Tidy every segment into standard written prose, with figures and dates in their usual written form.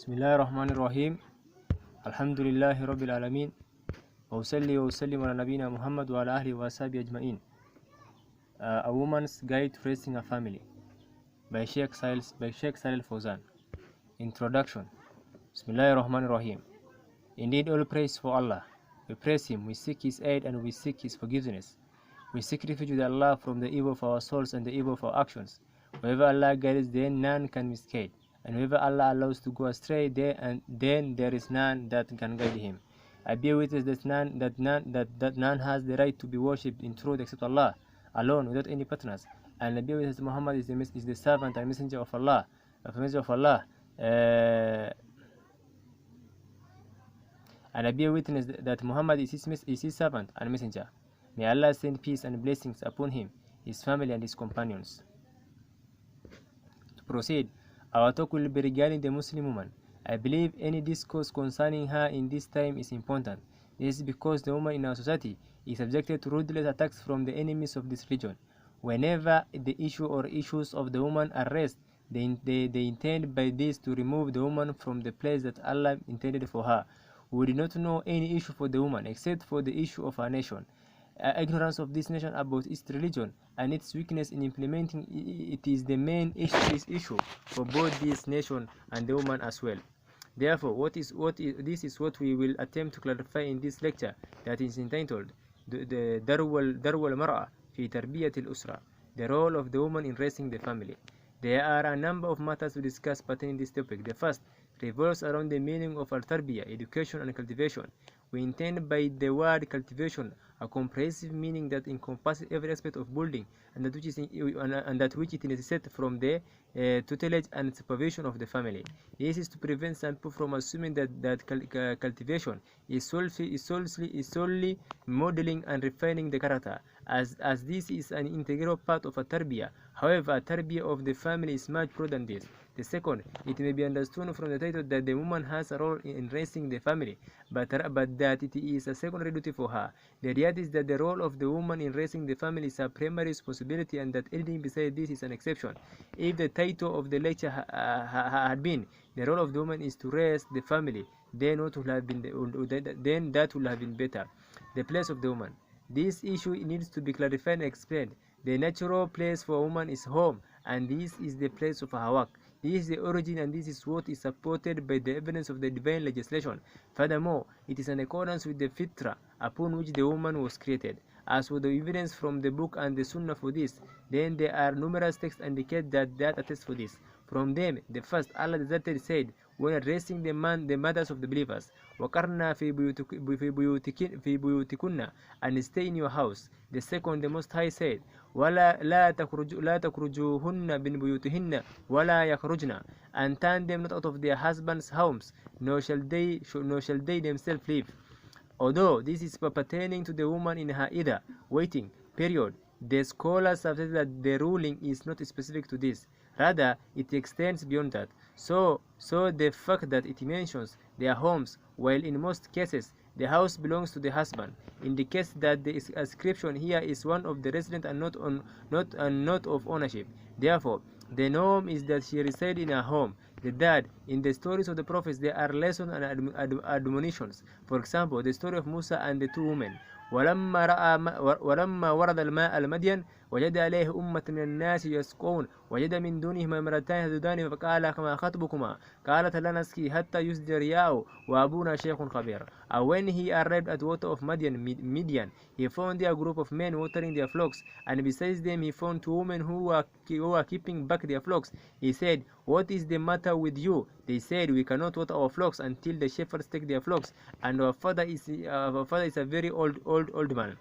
بسم الله الرحمن الرحيم. الحمد لله رب العالمين، وأصلي وأسلم على نبينا محمد وعلى آله وصحبه أجمعين. A Woman's Guide to Raising a Family by Sheikh Salil Fawzan. Introduction. Bismillahir Rahmanir Rahim. Indeed, all praise for Allah. We praise Him, we seek His aid, and we seek His forgiveness. We seek refuge with Allah from the evil of our souls and the evil of our actions. Wherever Allah guides, then none can misguide. And whoever Allah allows to go astray, then there is none that can guide him. I bear witness that none has the right to be worshipped in truth except Allah alone, without any partners. And I bear witness that Muhammad is the servant and messenger of Allah, And I bear witness that Muhammad is his servant and messenger. May Allah send peace and blessings upon him, his family, and his companions. To proceed, our talk will be regarding the Muslim woman. I believe any discourse concerning her in this time is important. This is because the woman in our society is subjected to ruthless attacks from the enemies of this religion. Whenever the issue or issues of the woman are raised, they intend by this to remove the woman from the place that Allah intended for her. We do not know any issue for the woman except for the issue of our nation. Ignorance of this nation about its religion and its weakness in implementing it is the main issue for both this nation and the woman as well. Therefore, this is what we will attempt to clarify in this lecture that is entitled the Darwal Mar'a fi Tarbiyat al-Usra, the role of the woman in raising the family. There are a number of matters to discuss pertaining this topic. The first revolves around the meaning of al-tarbiyah, education and cultivation. We intend by the word cultivation a comprehensive meaning that encompasses every aspect of building and that which it necessitates from the tutelage and supervision of the family. This is to prevent some people from assuming that cultivation is solely modeling and refining the character, as this is an integral part of a tarbiyah. However, a tarbiyah of the family is much broader than this. The second, it may be understood from the title that the woman has a role in raising the family, but that it is a secondary duty for her. The reality is that the role of the woman in raising the family is a primary responsibility, and that anything besides this is an exception. If the title of the lecture had been "The role of the woman is to raise the family," then that would have been better. The place of the woman. This issue needs to be clarified and explained. The natural place for a woman is home, and this is the place of her work. This is the origin, and this is what is supported by the evidence of the divine legislation. Furthermore, it is in accordance with the fitra upon which the woman was created. As for the evidence from the book and the sunnah for this, then there are numerous texts indicate that attest for this. From them, the first, Allah the Almighty said when addressing the mothers of the believers, وَقَرْنَا فِي بُيُوتِكُنَّ, and stay in your house. The second, the Most High said, لَا تَخْرُجُوهُنَّ مِنْ بُيُوتِهِنَّ وَلَا يَخْرُجْنَ, and turn them not out of their husbands' homes, nor shall they themselves leave. Although this is pertaining to the woman in her either waiting period, the scholars have said that the ruling is not specific to this. Rather, it extends beyond that. So the fact that it mentions their homes, while in most cases the house belongs to the husband, indicates that the ascription here is one of the resident and not of ownership. Therefore, the norm is that she reside in her home. That in the stories of the prophets there are lessons and admonitions. For example, the story of Musa and the two women. ولما ورد الماء المدين وجد عليه أمة من الناس يسقون وجد من دونهما امرأتان تذودان فقال ما خطبكما قالت لا نسقي حتى يصدر الرياء وأبونا شيخ خبير. And when he arrived at water of Midian, he found there a group of men watering their flocks, and besides them he found two women who were keeping back their flocks. He said, "What is the matter with you?" They said, "We cannot water our flocks until the shepherds take their flocks, and our father is a very old man."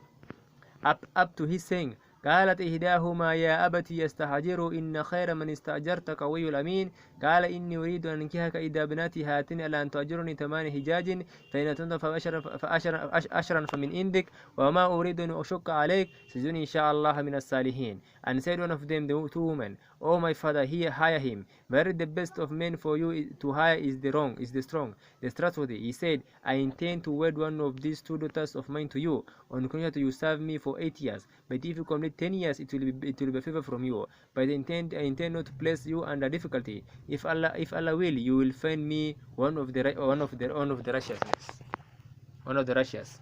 Up to his saying, قالت إحداهما يا أبت يستأجر إن خير من استأجرت قوي الأمين قال إني أريد أن أنكحك إحدى بناتي هاتين ألا أن تؤجرني 8 حجاج فإن أتممت فأشرا فمن عندك وما أريد أن أشق عليك سجني إن شاء الله من الصالحين. And said one of them, the two women, "O my father, hire him. Very the best of men for you to hire is the strong, the trustworthy." He said, "I intend to wed one of these two daughters of mine to you, on condition that you serve me for 8 years. But if you complete it 10 years, it will be a favor from you. But I intend not to place you under difficulty. If Allah will, you will find me one of the righteousness, one of the righteous.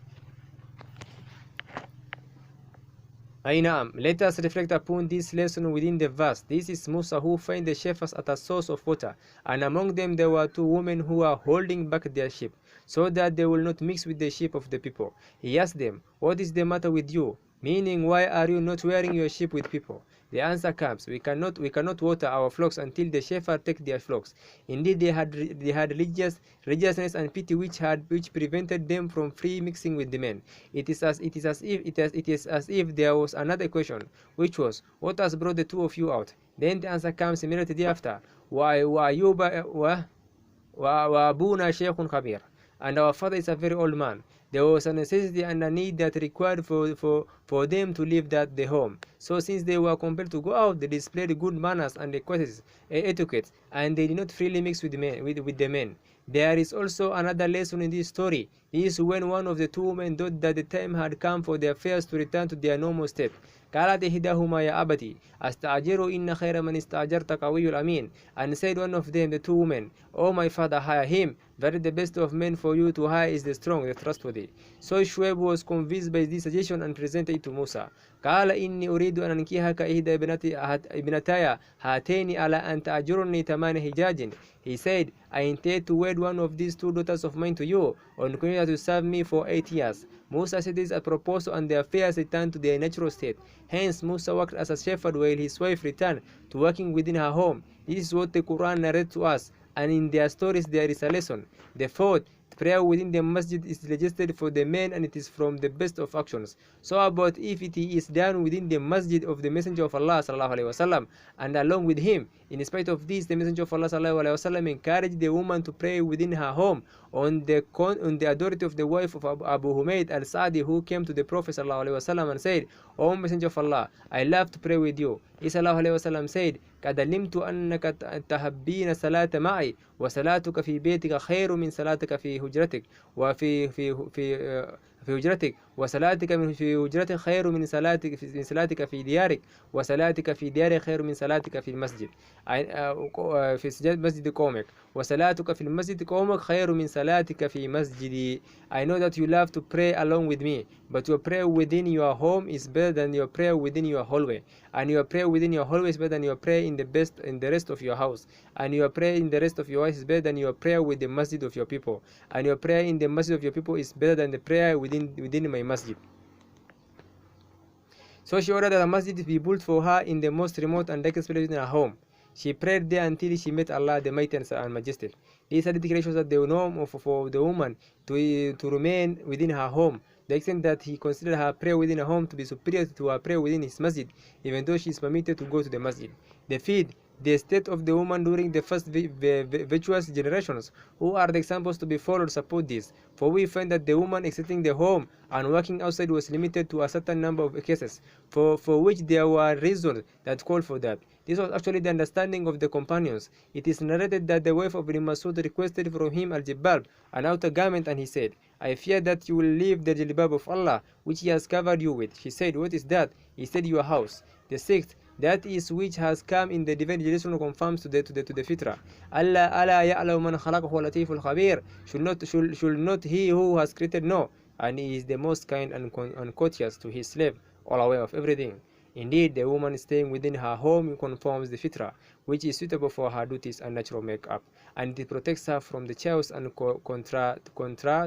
Ainam, let us reflect upon this lesson within the verse. This is Musa who found the shepherds at a source of water, and among them there were two women who were holding back their sheep, so that they will not mix with the sheep of the people. He asked them, "What is the matter with you?" Meaning, why are you not wearing your sheep with people? The answer comes, we cannot water our flocks until the shepherd take their flocks. Indeed, they had religiousness and pity which prevented them from free mixing with the men. It is as if there was another question, which was, what has brought the two of you out? Then the answer comes immediately after, وَأَبُونَا شَيْخٌ خَبِيرٌ, and our father is a very old man. There was a necessity and a need that required for them to leave the home. So since they were compelled to go out, they displayed good manners and etiquette, and they did not freely mix with the men. There is also another lesson in this story. This is when one of the two women thought that the time had come for their affairs to return to their normal state. قالت إحداهما يا أبتي أستأجر إن خير من استأجرت قوي الأمين. And said one of them, the two women, "O my father, hire him. Very the best of men for you to hire is the strong, the trustworthy." So Shuaib was convinced by this suggestion and presented it to Musa. قال إني أريد أن أنكحك إحدى ابنتي هاتين على أن تأجرني 8 حجاج. He said, I intend to wed one of these two daughters of mine to you, on condition to serve me for 8 years. Musa said this as a proposal, and their affairs returned to their natural state. Hence, Musa worked as a shepherd while his wife returned to working within her home. This is what the Quran narrates to us, and in their stories there is a lesson. The fourth, prayer within the masjid is legislated for the men, and it is from the best of actions. So about if it is done within the masjid of the Messenger of Allah sallallahu alaihi wasallam, and along with him. In spite of this, the Messenger of Allah sallallahu alaihi wasallam encouraged the woman to pray within her home on the authority of the wife of Abu Humayd al-Sa'di, who came to the Prophet sallallahu alaihi wasallam and said, "O Messenger of Allah, I love to pray with you." He sallallahu alaihi wasallam said, قد علمت أنك تحبين صلاة معي وصلاتك في بيتك خير من صلاتك في هجرتك وفي هجرتك وصلاتك في هجرتك خير من صلاتك في ديارك وصلاتك في ديارك خير من صلاتك في المسجد في مسجد قومك وصلاتك في المسجد قومك خير من صلاتك في مسجدي. I know that you love to pray along with me, but your prayer within your home is better than your prayer within your hallway, and your prayer within your hallway is better than your prayer in the rest of your house, and your prayer in the rest of your house is better than your prayer with the masjid of your people, and your prayer in the masjid of your people is better than the prayer within my masjid. So she ordered that a masjid be built for her in the most remote and darkest place in her home. She prayed there until she met Allah, the Mighty and Majestic. This hadith shows that the norm for the woman to remain within her home, the extent that he considered her prayer within her home to be superior to her prayer within his masjid, even though she is permitted to go to the masjid. The fifth, the state of the woman during the first virtuous generations, who are the examples to be followed, support this. For we find that the woman exiting the home and working outside was limited to a certain number of cases, for which there were reasons that called for that. This was actually the understanding of the companions. It is narrated that the wife of Ibn Masud requested from him al-Jibbab, an outer garment, and he said, "I fear that you will leave the Jilbab of Allah, which He has covered you with." She said, "What is that?" He said, "Your house." The sixth, that is which has come in the divine revelation, confirms to the fitrah. Allah ya'lamu man khalaqahu latiful khabir. Should not He who has created know? And He is the most kind and courteous to His slave, all aware of everything. Indeed, the woman staying within her home conforms the fitrah, which is suitable for her duties and natural makeup, and it protects her from the chaos and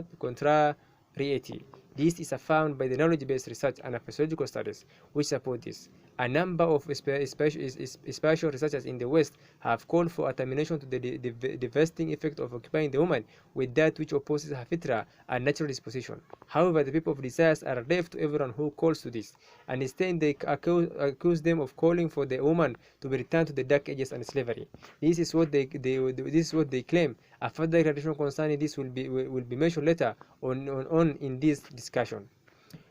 contrariety. This is found by the knowledge-based research and physiological studies which support this. A number of spatial researchers in the West have called for a termination to the devastating effect of occupying the woman with that which opposes her fitrah and natural disposition. However, the people of desires are deaf to everyone who calls to this, and instead they accuse them of calling for the woman to be returned to the dark ages and slavery. This is what they claim. A further declaration concerning this will be mentioned later on in this discussion.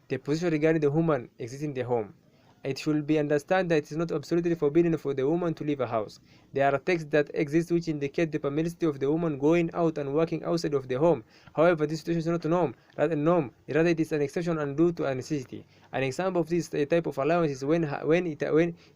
The position regarding the woman exiting the home. It should be understood that it is not absolutely forbidden for the woman to leave a house. There are texts that exist which indicate the permissibility of the woman going out and working outside of the home. However, this situation is not a norm. Rather it is an exception and due to a necessity. An example of this type of allowance is when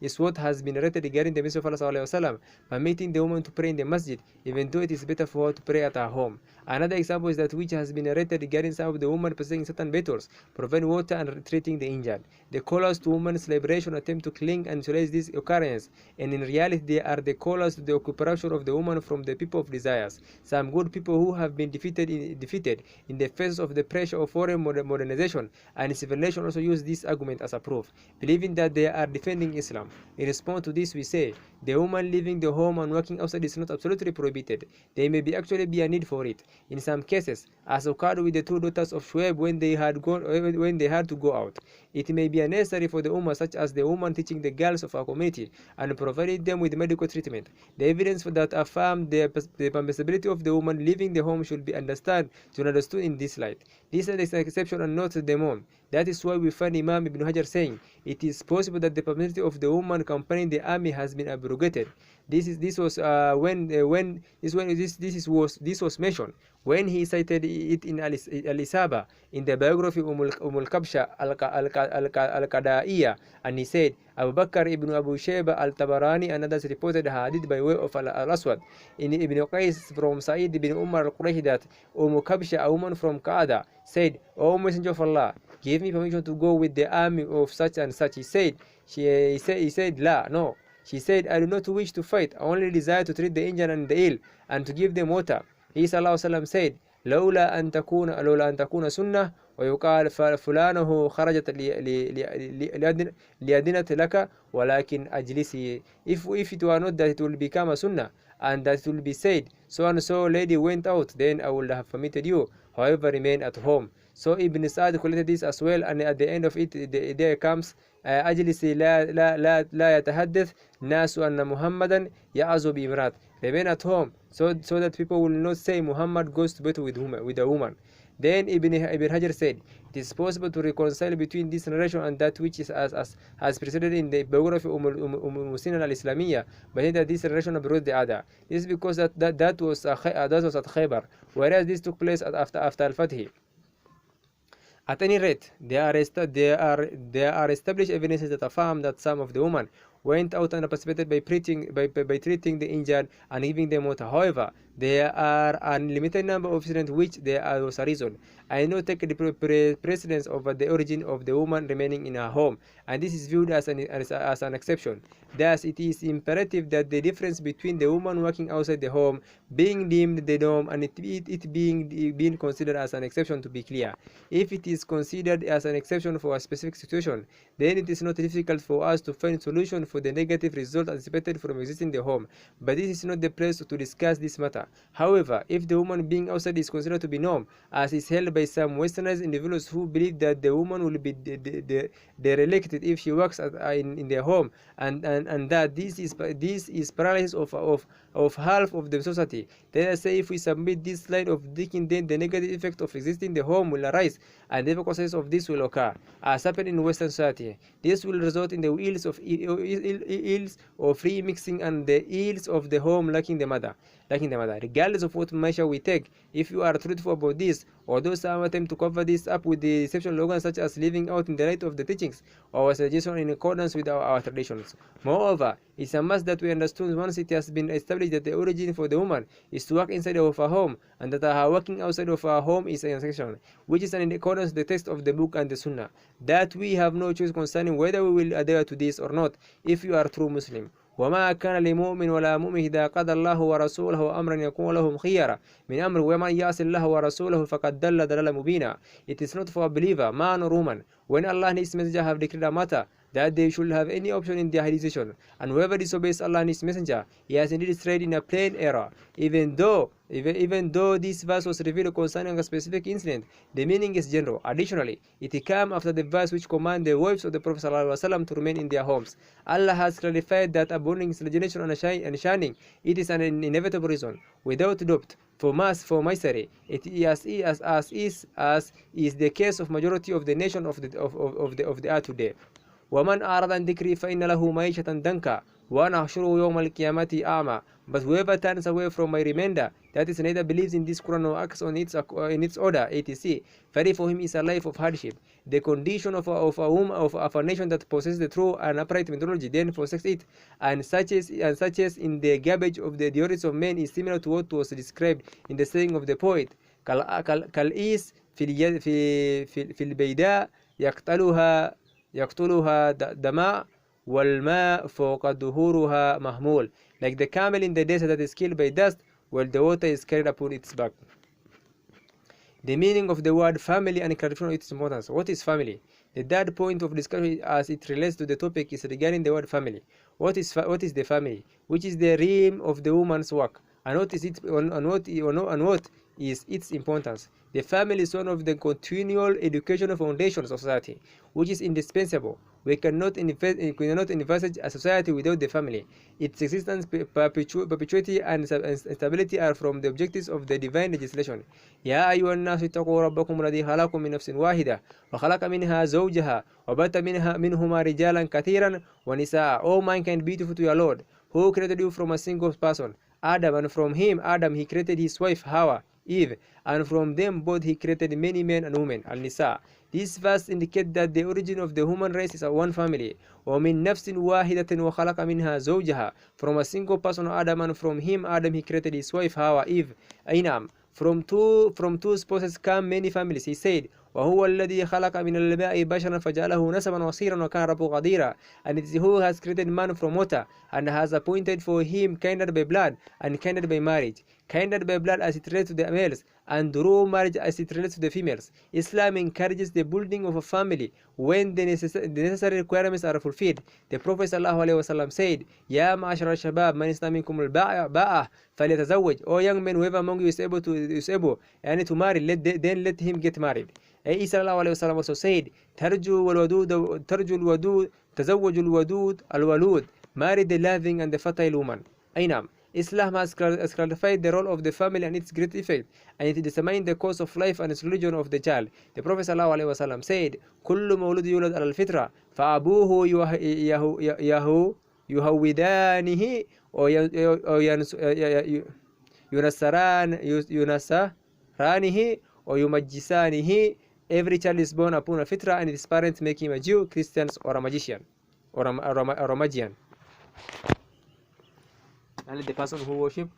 is what has been narrated regarding the Messenger of Allah ﷺ, permitting the woman to pray in the masjid, even though it is better for her to pray at her home. Another example is that which has been narrated regarding some of the women possessing certain battles, providing water and treating the injured. The callers to women's liberation attempt to cling and neutralize this occurrence, and in reality they are the callers to the occupation of the woman from the people of desires. Some good people who have been defeated in the face of the pressure of foreign modernization and civilization also use this argument as a proof, believing that they are defending Islam. In response to this, we say the woman leaving the home and working outside is not absolutely prohibited. There may actually be a need for it. In some cases, as occurred with the two daughters of Shuaib when they had to go out, it may be necessary for the Ummah, such as the woman teaching the girls of our community and providing them with medical treatment. The evidence for that affirm the permissibility of the woman leaving the home should be understood in this light. This is an exception and not the norm. That is why we find Imam Ibn Hajar saying it is possible that the permissibility of the woman accompanying the army has been abrogated. This was mentioned when he cited it in Al-Isaba in the biography of Kabsha Al-Qada'iyya, and he said Abu Bakr ibn Abu Shayba al-Tabarani and others reported hadith by way of Al-Aswad in Ibn Qais from Sa'id ibn Umar al-Qurayshi that Kabsha, a woman from Qaada, said, O Messenger of Allah, give me permission to go with the army of such and such. He said, La, no. She said, I do not wish to fight, I only desire to treat the injured and the ill, and to give them water. He ﷺ said, لولا أن تكون سنة ويقال فلانه خرجت ليدنت لك ولكن أجلسي. If it were not that it will become a sunnah, and that it will be said, so and so lady went out, then I would have permitted you, however remain at home. So Ibn Sa'd collected this as well, and at the end of it there comes أجلسي لا يتحدث ناس أن محمدا يعزو بإمرات. Remain at home so that people will not say Muhammad goes to bed with a woman. Then Ibn Hajar said, it is possible to reconcile between this narration and that which is as preceded in the biography of Muslim al-Islamiyya, but that this narration abroad the other. This is because that was at Khaybar, whereas this took place after Al-Fatih. At any rate, there are established evidences that affirm that some of the women went out and participated by treating the injured and giving them water. However, there are a limited number of incidents which there was a reason. I now take the precedence over the origin of the woman remaining in her home, and this is viewed as an exception. Thus, it is imperative that the difference between the woman working outside the home being deemed the norm and it being considered as an exception to be clear. If it is considered as an exception for a specific situation, then it is not difficult for us to find solution for the negative result anticipated from existing the home. But this is not the place to discuss this matter. However, if the woman being outside is considered to be norm, as is held by some westernized individuals who believe that the woman will be derelicated if she works in their home, and that this is paralysis of half of the society, then I say if we submit this line of thinking, then the negative effect of existing the home will arise, and the consequences of this will occur, as happened in Western society. This will result in the ills of free mixing and the ills of the home lacking the mother. Regardless of what measure we take, if you are truthful about this, although some attempt to cover this up with the deception slogans such as living out in the light of the teachings or suggestion in accordance with our traditions. Moreover, it's a must that we understand once it has been established that the origin for the woman is to work inside of her home, and that her working outside of her home is an exception, which is in accordance with the text of the book and the Sunnah, that we have no choice concerning whether we will adhere to this or not if you are a true Muslim. وما كان لمؤمن ولا مؤمن إذا قضى الله ورسوله أمرا يكون لهم خيرا من أمر ومن يعص الله ورسوله فقد ضل ضلالا مبينا. It is not for a believer, man or woman, when Allah and His Messenger have declared a matter, that they should have any option in their decision, and whoever disobeys Allah and His Messenger, he has indeed strayed in a plain error. Even though this verse was revealed concerning a specific incident, the meaning is general. Additionally, it came after the verse which command the wives of the Prophet ﷺ to remain in their homes. Allah has clarified that abounding imagination and shining, it is an inevitable reason, without doubt, for misery. It is as is the case of majority of the nation of the earth today. ومن أعرض عن ذكري فإن له معيشة ضنكا وَنَحْشُرُهُ يَوْمَ الْقِيَامَةِ أَعْمَى. But whoever turns away from my remainder, that is, neither believes in this Quran nor acts on in its order, etc., very for him is a life of hardship. The condition of a nation that possesses the true and upright methodology, then forsakes it, and such as in the garbage of the theories of men, is similar to what was described in the saying of the poet, كالإيس في البيداء يقتلها دماء والماء فوق ظهورها محمول. Like the camel in the desert that is killed by dust, while the water is carried upon its back. The meaning of the word family and clarification of its importance. What is family? The third point of discussion as it relates to the topic is regarding the word family. What is the family? Which is the realm of the woman's work, and what is its importance? The family is one of the continual educational foundations of society, which is indispensable. We cannot envisage a society without the family. Its existence, perpetuity, and stability are from the objectives of the divine legislation. يا أيها الناس اتقوا ربكم الذي خلقكم من نفس واحدة وخلق منها زوجها وبث منهما رجالا كثيرا ونساء. O mankind, beautiful to your Lord, who created you from a single person, Adam, and from him, Adam, he created his wife Hawa, Eve, and from them both he created many men and women, Al-Nisa. This verse indicates that the origin of the human race is a one family. وَمِن نَفْسٍ وَاحِدَةٍ وَخَلَقَ مِنْهَا زَوْجَهَا. From a single person, Adam, and from him, Adam, he created his wife Hawa, Eve. Ainam. From two spouses come many families. He said, وهو الذي خلق من الماء بشرا فجعله نسبا وصيرا وكان ربه قديرا. And it is who has created man from water and has appointed for him kindred by blood and kindred by marriage. Kindred by blood as it relates to the males, and through marriage as it relates to the females. Islam encourages the building of a family when the necessary requirements are fulfilled. The Prophet ﷺ said, يا معشر الشباب من استطاع منكم الباءة فليتزوج. O young men, whoever among you is able to marry, let him get married. Isa ﷺ also said, ترجو الودود تزوج الودود الولود. Marry the loving and the fertile woman. Ainam. Islam has clarified the role of the family and its great effect, and it determines the course of life and its religion of the child. The Prophet ﷺ said, كل مولود يولد على الفطرة فأبوه يهودانه ينصرانه ويمجسانه. Every child is born upon a fitra, and his parents make him a Jew, Christians, or a magician, or a magian. And the person who worship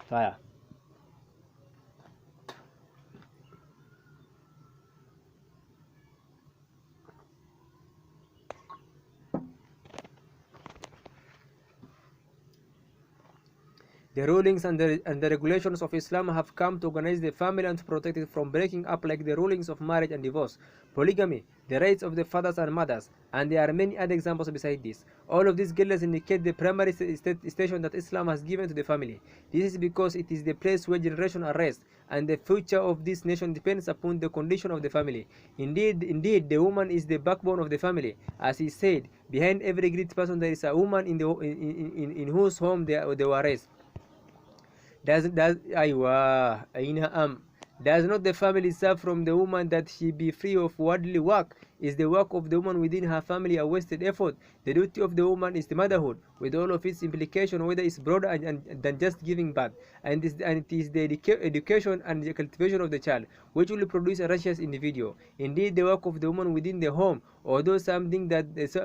fire. The rulings and the regulations of Islam have come to organize the family and to protect it from breaking up, like the rulings of marriage and divorce, polygamy, the rights of the fathers and mothers, and there are many other examples beside this. All of these guidelines indicate the primary station that Islam has given to the family. This is because it is the place where generations are raised, and the future of this nation depends upon the condition of the family. Indeed, the woman is the backbone of the family. As he said, behind every great person there is a woman in whose home they were raised. Does not the family serve from the woman that she be free of worldly work? Is the work of the woman within her family a wasted effort? The duty of the woman is the motherhood, with all of its implication, whether it's broader than just giving birth, and it is the education and the cultivation of the child which will produce a righteous individual. Indeed, the work of the woman within the home, although something that it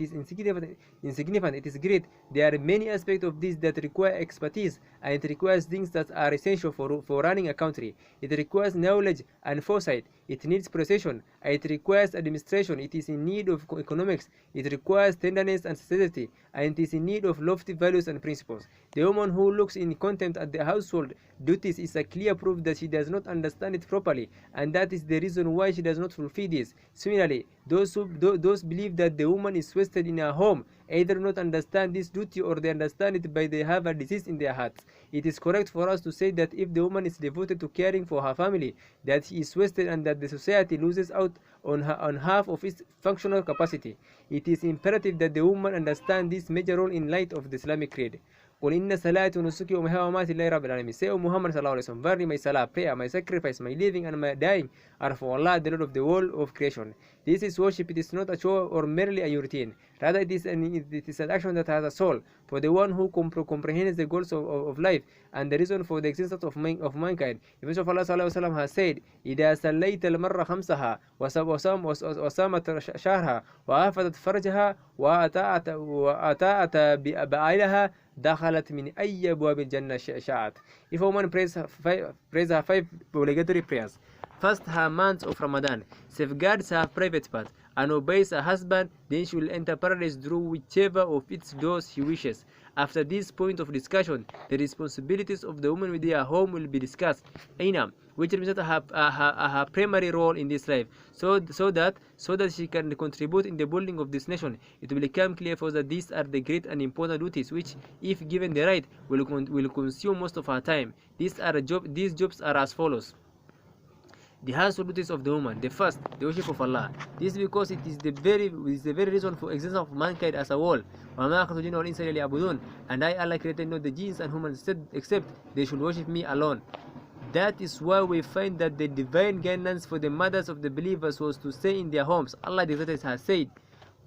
is insignificant, it is great. There are many aspects of this that require expertise, and it requires things that are essential for running a country. It requires knowledge and foresight. It needs precision. It requires administration. It is in need of economics. It requires tenderness and sincerity, and it is in need of lofty values and principles. The woman who looks in contempt at the household duties is a clear proof that she does not understand it properly, and that is the reason why she does not fulfill this. Similarly, those believe that the woman is wasted in her home either not understand this duty, or they understand it by they have a disease in their hearts. It is correct for us to say that if the woman is devoted to caring for her family, that she is wasted and that the society loses out on half of its functional capacity. It is imperative that the woman understand this major role in light of the Islamic creed. قل إن صلاتي ونسكي ومحياي ومماتي لله رب العالمين. Say, O Muhammad sallallahu alaihi wasallam, verily my salah, prayer, my sacrifice, my living and my dying are for Allah, the Lord of the whole of creation. This is worship. It is not a show or merely a routine. Rather, it is an action that has a soul. For the one who comprehends the goals of life and the reason for the existence of mankind. The Prophet of Allah sallallahu alaihi wasallam has said, إذا صليت المرة خمسها وصامت شهرها وحفظت فرجها وأطاعت بعائلها دخلت من أي أبواب الجنة شاءت. If a woman prays her five obligatory prayers, fast her months of Ramadan, safeguards her private part, and obeys her husband, then she will enter paradise through whichever of its doors she wishes. After this point of discussion, the responsibilities of the woman within her home will be discussed, which represents her primary role in this life, so that she can contribute in the building of this nation. It will become clear for us that these are the great and important duties which, if given the right, will consume most of our time. These jobs are as follows. The household duties of the woman. The first, the worship of Allah. This is because it is the very reason for existence of mankind as a whole. And I, Allah, created not the jinns and humans except they should worship me alone. That is why we find that the divine guidance for the mothers of the believers was to stay in their homes. Allah the Creator has said,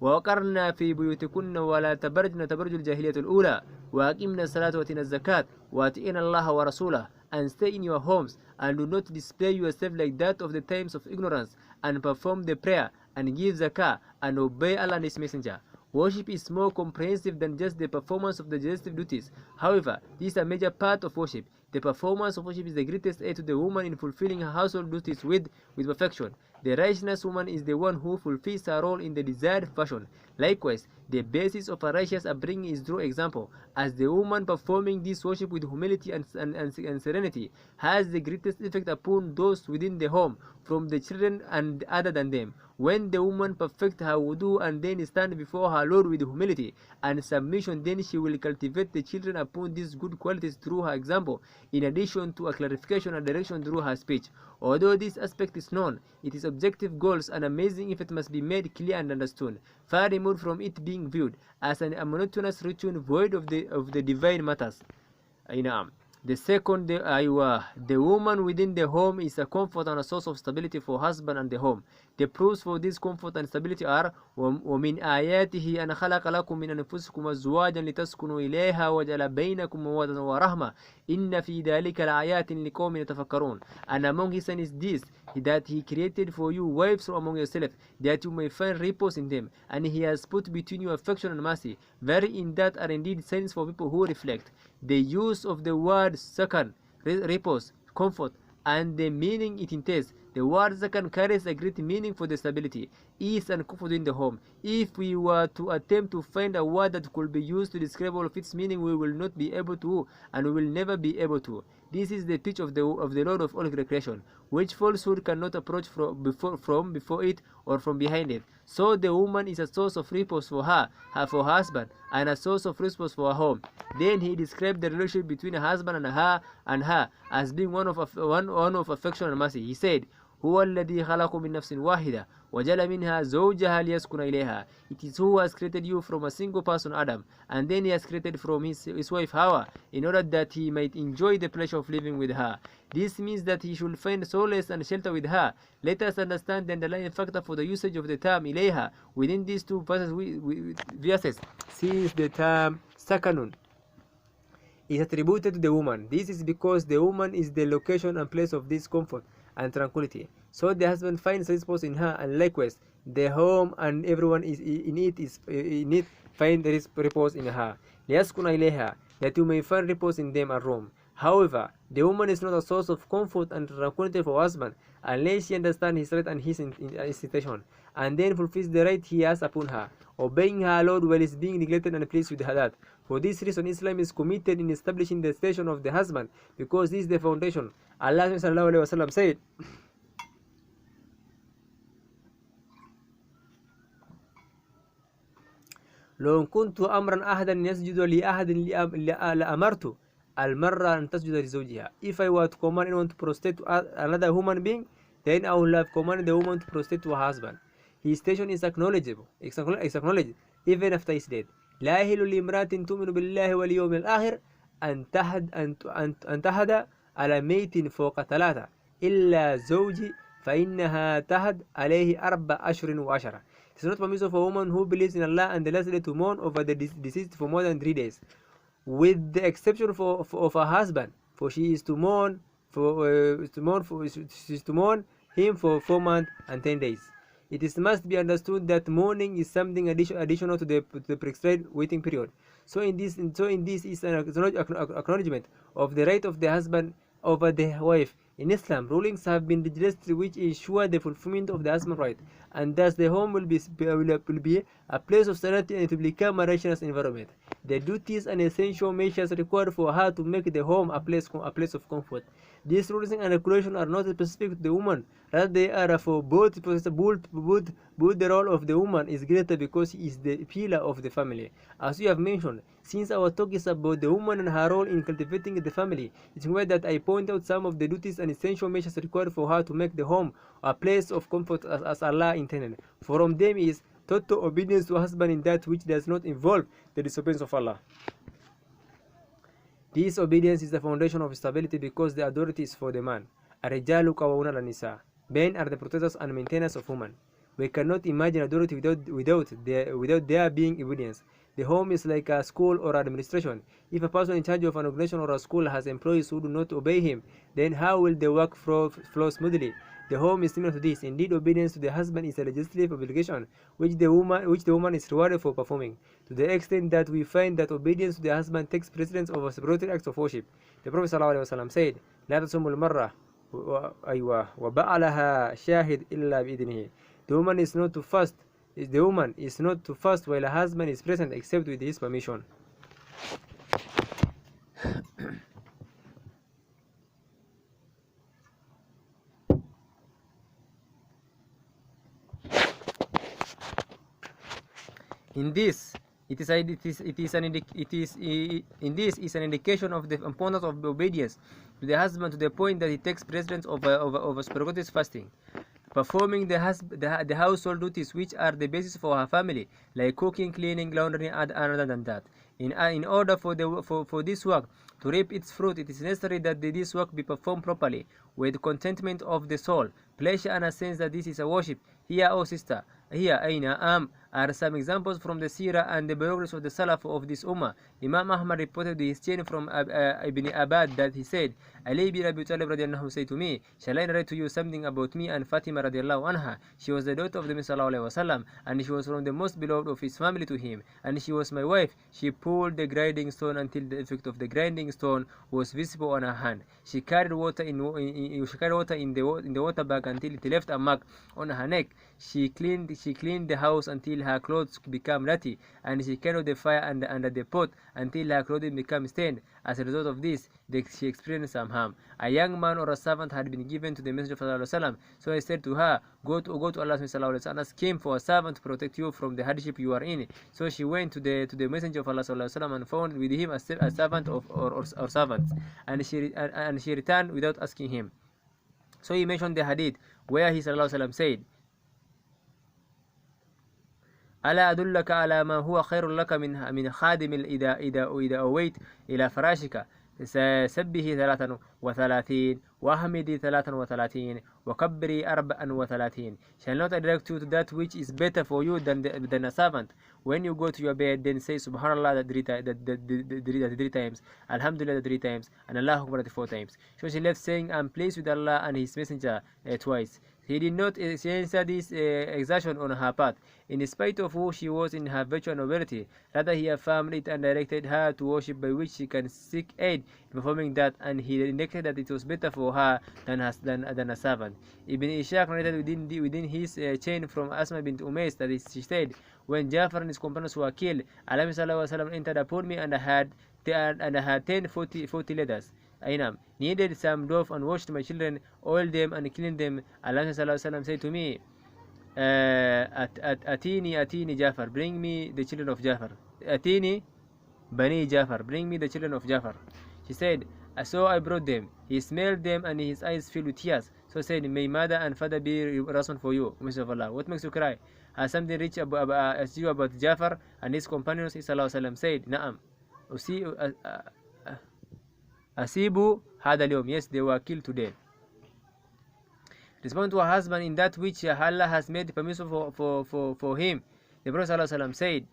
وَوَقَرْنَا فِي بُيُوتِكُنَّ وَلَا تَبَرْجْنَ تَبَرْجُ الْجَاهِلِيَّةِ الْأُولَى وَأَقِمْنَا الصَّلَاةَ وَآتِينَا الزَّكَاةَ وَأَطِيعْنَا اللَّهَ وَرَسُولَهُ. And stay in your homes, and do not display yourself like that of the times of ignorance, and perform the prayer, and give zakah, and obey Allah and His Messenger. Worship is more comprehensive than just the performance of the digestive duties. However, this is a major part of worship. The performance of worship is the greatest aid to the woman in fulfilling her household duties with perfection. The righteous woman is the one who fulfills her role in the desired fashion. Likewise, the basis of a righteous upbringing is through example, as the woman performing this worship with humility and serenity has the greatest effect upon those within the home, from the children and other than them. When the woman perfects her wudu and then stands before her Lord with humility and submission, then she will cultivate the children upon these good qualities through her example, in addition to a clarification and direction through her speech. Although this aspect is known, it is objective goals and amazing if it must be made clear and understood, far removed from it being viewed as a monotonous routine void of the divine matters. The second, the woman within the home is a comfort and a source of stability for husband and the home. The proofs for this comfort and stability are وَمِنْ آيَاتِهِ أَنْ خَلَقَ لَكُم مِّنْ أَنفُسِكُمْ أَزْوَاجًا لِتَسْكُنُوا إِلَيْهَا وَجَعَلَ بَيْنَكُم مَّوَدَّةً وَرَحْمَةً إِنَّ فِي ذَلِكَ لَآيَاتٍ لِقَوْمٍ يَتَفَكَّرُونَ. And among His signs is this, that He created for you wives from among yourselves, that you may find repose in them, and He has put between you affection and mercy. Very in that are indeed signs for people who reflect. The use of the word second, repose, comfort, and the meaning it entails. The word second carries a great meaning for the stability, ease, and comfort in the home. If we were to attempt to find a word that could be used to describe all of its meaning, we will not be able to, and we will never be able to. This is the pitch of the Lord of all creation, which falsehood cannot approach from before it or from behind it. So the woman is a source of repose for her husband, and a source of repose for her home. Then he described the relationship between a husband and her as being one of affection and mercy. He said, هو الذي خلق من نفس واحدة وجعل منها زوجها ليسكن إليها. It is who has created you from a single person, Adam, and then He has created from his wife Hawa, in order that he might enjoy the pleasure of living with her. This means that he should find solace and shelter with her. Let us understand the underlying factor for the usage of the term إليها within these two verses. Since the term sakanun is attributed to the woman, this is because the woman is the location and place of this comfort and tranquility. So the husband finds repose in her, and likewise the home and everyone is in it find repose in her. ليسكن إليها, that you may find repose in them and room. However, the woman is not a source of comfort and tranquility for husband unless she understands his right and his institution, and then fulfills the right he has upon her, obeying her Lord while is being neglected and pleased with her that. For this reason, Islam is committed in establishing the station of the husband, because this is the foundation. Allah sallallahu alaihi wasallam said, لو كنت أمرا أحدا يسجد لأحد لأمرت المرة أن تسجد لزوجها. If I were to command anyone to prostrate to another human being, then I would have commanded the woman to prostrate to her husband. His station is acknowledged even after his death. لا يحل لامرأة تؤمن بالله واليوم الآخر أن تحد على ميت فوق 3 إلا زوجي فإنها تحد عليه 4 أشهر و10. It is not permissible for a woman who believes in Allah and the last day to mourn over the deceased for more than 3 days, with the exception of her husband, for she is to mourn him for 4 months and 10 days. It must be understood that mourning is something additional to the prescribed waiting period. So in this is an acknowledgement of the right of the husband over the wife. In Islam, rulings have been legislated which ensure the fulfillment of the husband's right, and thus the home will be a place of serenity and it will become a righteous environment. The duties and essential measures required for her to make the home a place of comfort. These rulings and regulations are not specific to the woman, rather they are for both. The role of the woman is greater because she is the pillar of the family. As we have mentioned, since our talk is about the woman and her role in cultivating the family, it's important that I point out some of the duties and essential measures required for her to make the home a place of comfort as Allah intended. From them is total obedience to husband in that which does not involve the disobedience of Allah. This obedience is the foundation of stability because the authority is for the man. الرجال قوامون على النساء. Men are the protectors and maintainers of women. We cannot imagine authority without there being obedience. The home is like a school or administration. If a person in charge of an organization or a school has employees who do not obey him, then how will the work flow smoothly? The home is similar to this. Indeed, obedience to the husband is a legislative obligation which the woman is rewarded for performing, to the extent that we find that obedience to the husband takes precedence over supererogatory acts of worship. The Prophet ﷺ said, لا تصوم المرة وبعلها شاهد إلا بإذنه. The woman is not to fast while her husband is present except with his permission. In this is an indication of the importance of obedience to the husband to the point that he takes precedence over supererogatory fasting. Performing the household duties which are the basis for her family, like cooking, cleaning, laundry, and other than that. In order for this work to reap its fruit, it is necessary that this work be performed properly, with contentment of the soul, pleasure, and a sense that this is a worship. Here, O sister, here, Aina, are some examples from the Sirah and the biographies of the Salaf of this Ummah. Imam Ahmad reported his chain from Ibn Abad that he said, Ali bin Abi Talib radiallahu said to me, shall I narrate to you something about me and Fatima radiallahu anha? She was the daughter of the Messenger sallallahu alaihi wasallam, and she was from the most beloved of his family to him, and she was my wife. She pulled the grinding stone until the effect of the grinding stone was visible on her hand. She carried water in the water bag until it left a mark on her neck. She cleaned the house until her clothes became dirty, and she kindled the fire under the pot until her clothing became stained. As a result of this, she experienced some harm. A young man or a servant had been given to the Messenger of Allah, so he said to her, go to Allah's Messenger and ask him for a servant to protect you from the hardship you are in. So she went to the Messenger of Allah and found with him a servant or servants, and she returned without asking him. So he mentioned the hadith where he said, ألا أدلك على ما هو خير لك من خادم إذا أويت إلى فراشك سبه 33 وأحمدي 33 وكبري 34. Shall not I direct you to that which is better for you than a servant? When you go to your bed, then say Subhanallah the 3 times, Alhamdulillah the 3 times, and Allahu Akbar the 4 times. So she left saying, I am pleased with Allah and His Messenger twice. He did not answer this exertion on her part, in spite of who she was in her virtue and nobility. Rather, he affirmed it and directed her to worship by which she can seek aid in performing that, and he indicated that it was better for her than a servant. Ibn Ishaq narrated within his chain from Asma bint Umays that she said, when Jafar and his companions were killed, Allah entered upon me and I had 40 letters. Ainam needed some dough and washed my children, oiled them and cleaned them. Allah said to me, Atini Jafar, bring me the children of Jafar. Atini Bani Jafar, bring me the children of Jafar. She said, so I brought them. He smelled them and his eyes filled with tears. So said, may mother and father be ransom for you, O Messenger of Allah. What makes you cry? Has something reached you about Jafar and his companions? He said, Na'am. Asibu hada al-yawm. Yes, they were killed today. Respond to a husband in that which Allah has made permissible for him. The Prophet ﷺ said,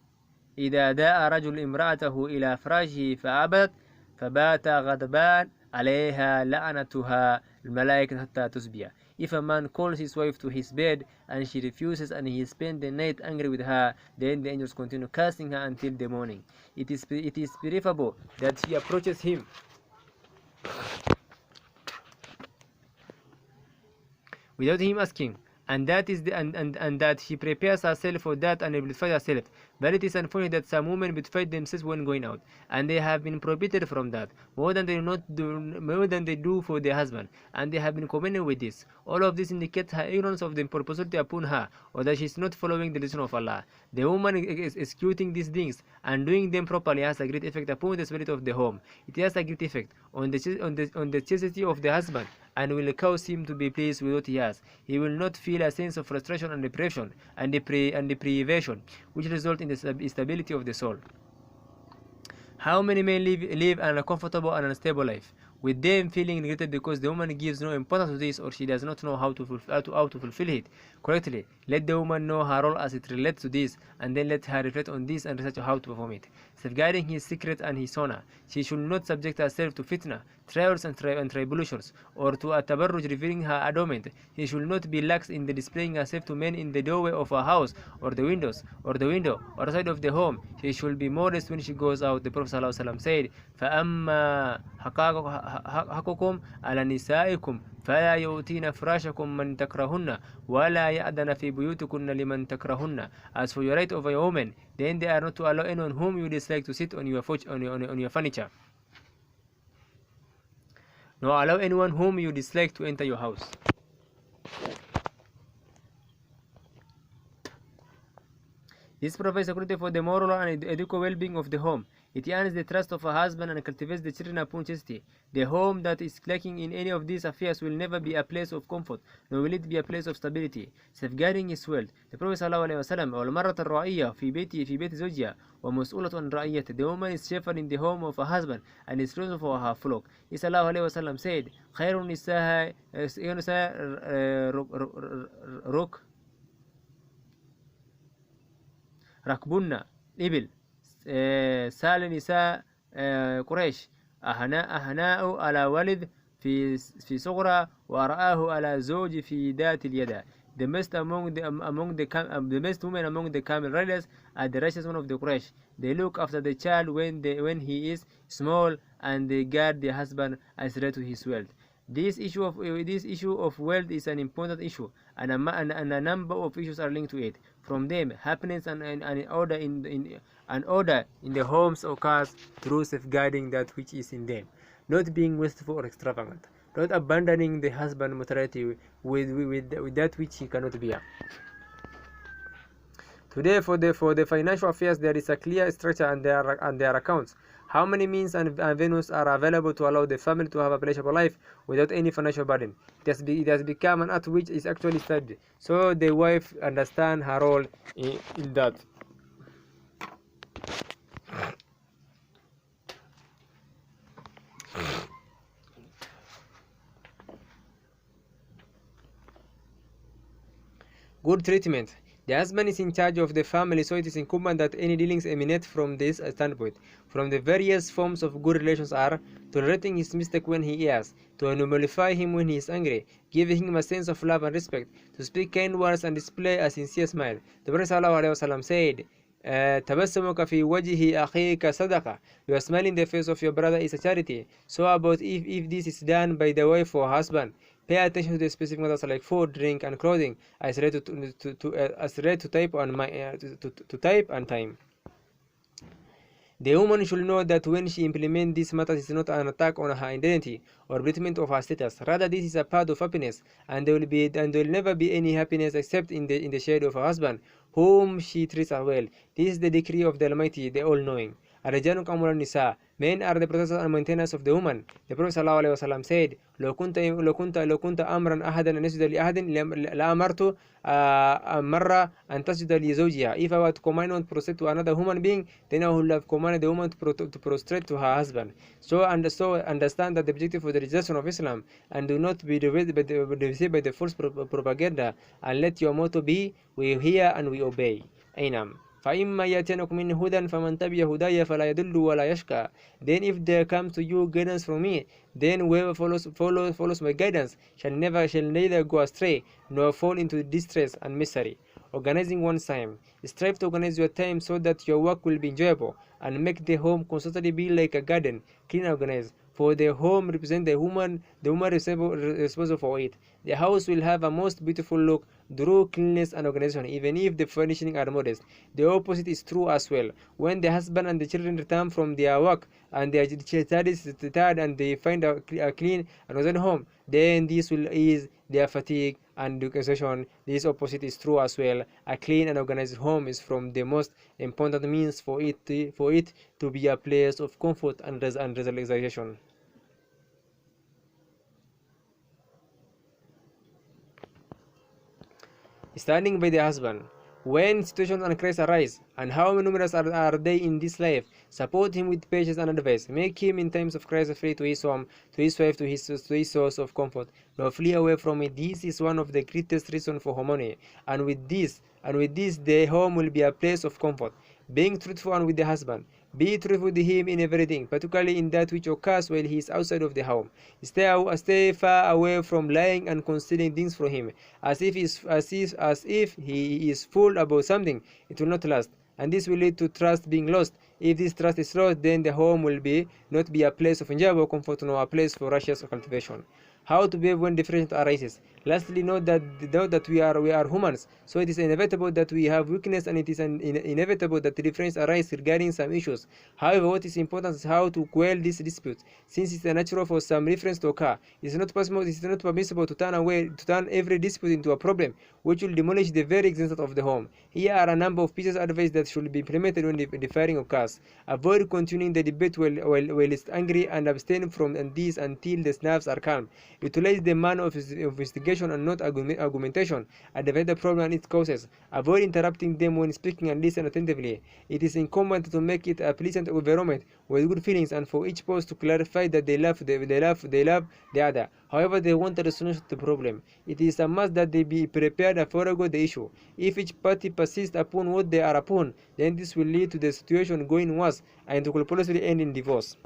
إذا داء رجل امرأته إلى فراشه فأبت فبات غضبان عليها لعنتها الملائكة حتى تصبح. If a man calls his wife to his bed and she refuses and he spends the night angry with her, then the angels continue cursing her until the morning. It is preferable that she approaches him without him asking, and that she prepares herself for that and beautifies herself. But it is unfortunate that some women beautify themselves when going out, and they have been prohibited from that more than they do for their husband, and they have been commended with this. All of this indicates her ignorance of the responsibility upon her, or that she is not following the decision of Allah. The woman is executing these things and doing them properly has a great effect upon the spirit of the home. It has a great effect on the chastity of the husband, and will cause him to be pleased with what he has. He will not feel a sense of frustration and depression and deprivation, which result in the instability of the soul. How many men live an uncomfortable and unstable life, with them feeling neglected because the woman gives no importance to this, or she does not know how to fulfill it correctly? Let the woman know her role as it relates to this, and then let her reflect on this and research how to perform it, safeguarding his secret and his honor. She should not subject herself to fitna, trials and tribulations, or to a tabarruj revealing her adornment. She should not be lax in the displaying herself to men in the doorway of her house, or the window or side of the home. She should be modest when she goes out. The Prophet ﷺ said, فَأَمَّا حَقُّكُمْ عَلَى نِسَائِكُمْ فَلَا يُؤْتِينَ فِرَاشَكُمْ مَنْ تَكْرَهُنَّ وَلَا يَأْذَنَ فِي بُيُوتِكُنَّ لِمَنْ تَكْرَهُنَّ. As for your right over your women, then they are not to allow anyone whom you dislike to sit on your furniture, nor allow anyone whom you dislike to enter your house. This provides security for the moral and educational well-being of the home. It earns the trust of a husband and cultivates the children upon chastity. The home that is lacking in any of these affairs will never be a place of comfort, nor will it be a place of stability. Safeguarding his wealth. The Prophet ﷺ, والمرأة الرعية في بيت زوجها ومسؤولة عن رعيته. The woman is shepherding the home of a husband and is responsible for her flock. He ﷺ said, خير النساء ركبنا إبل سال نساء قريش أهناء على ولد في صغرى وأرآه على زوج في ذات اليد. The best the best women among the camel riders are the righteous one of the Quraysh. They look after the child when he is small, and they guard their husband as related to his wealth. This issue of wealth is an important issue, and a number of issues are linked to it. From them, happiness and order in the homes occurs through safeguarding that which is in them, not being wasteful or extravagant, not abandoning the husband mortality with that which he cannot bear. Today, for the financial affairs, there is a clear structure and their accounts. How many means and avenues are available to allow the family to have a pleasurable life without any financial burden? It has become an art which is actually studied, so the wife understands her role in that. Good treatment. The husband is in charge of the family, so it is incumbent that any dealings emanate from this standpoint. From the various forms of good relations are tolerating his mistake when he errs, to nullify him when he is angry, giving him a sense of love and respect, to speak kind words and display a sincere smile. The Prophet ﷺ said, تبسمك في وجه أخيك صدقة. Your smile in the face of your brother is a charity. So about if this is done by the wife or husband. Pay attention to the specific matters like food, drink, and clothing, as read to type and time. The woman should know that when she implements these matters, it is not an attack on her identity or belittlement of her status. Rather, this is a part of happiness, and there will never be any happiness except in the shade of her husband, whom she treats well. This is the decree of the Almighty, the All-Knowing. الرجال قوامون على النساء. Men are the protectors and maintainers of the woman. The Prophet ﷺ said, لو كنت أمرا أحدا أن يسجد لأحد لأمرت مرة أن تسجد لزوجها. If I were to command one to prostrate to another human being, then I would have commanded the woman to prostrate to her husband. So understand that the objective for the rejection of Islam, and do not be deceived by the false propaganda, and let your motto be, we hear and we obey. أينام. فإما يأتينكم من هدى فمن تبع هداي فلا يضل ولا يشقى. Then if there comes to you guidance from me, then whoever follows my guidance shall neither go astray nor fall into distress and misery. Organizing one's time. Strive to organize your time so that your work will be enjoyable, and make the home constantly be like a garden, clean and organized. For the home represents the woman responsible for it. The house will have a most beautiful look through cleanliness and organization, even if the furnishings are modest. The opposite is true as well. When the husband and the children return from their work and their child is tired and they find a clean and organized home, then this will ease their fatigue and exhaustion. This opposite is true as well. A clean and organized home is from the most important means for it to be a place of comfort and relaxation. Standing by the husband. When situations and crises arise, and how numerous are they in this life, support him with patience and advice. Make him in times of crisis free to his home, to his wife, to his source of comfort. Nor flee away from it. This is one of the greatest reasons for harmony. And with this, the home will be a place of comfort. Being truthful and with the husband. Be truthful with him in everything, particularly in that which occurs while he is outside of the home. Stay far away from lying and concealing things from him, as if he is fooled about something. It will not last, and this will lead to trust being lost. If this trust is lost, then the home will not be a place of enjoyable comfort nor a place for righteous cultivation. How to behave when difference arises. Lastly, note that we are humans, so it is inevitable that we have weakness, and it is inevitable that difference arises regarding some issues. However, what is important is how to quell this dispute, since it is natural for some difference to occur. It is not permissible to turn every dispute into a problem, which will demolish the very existence of the home. Here are a number of pieces of advice that should be implemented when differing occurs. Avoid continuing the debate while it's angry, and abstain from this until the nerves are calm. Utilize the manner of investigation and not argumentation, and define the problem and its causes. Avoid interrupting them when speaking, and listen attentively. It is incumbent to make it a pleasant environment with good feelings, and for each pause to clarify that they love the other. However, they want a solution to the problem. It is a must that they be prepared to forego the issue. If each party persists upon what they are upon, then this will lead to the situation going worse, and it will possibly end in divorce.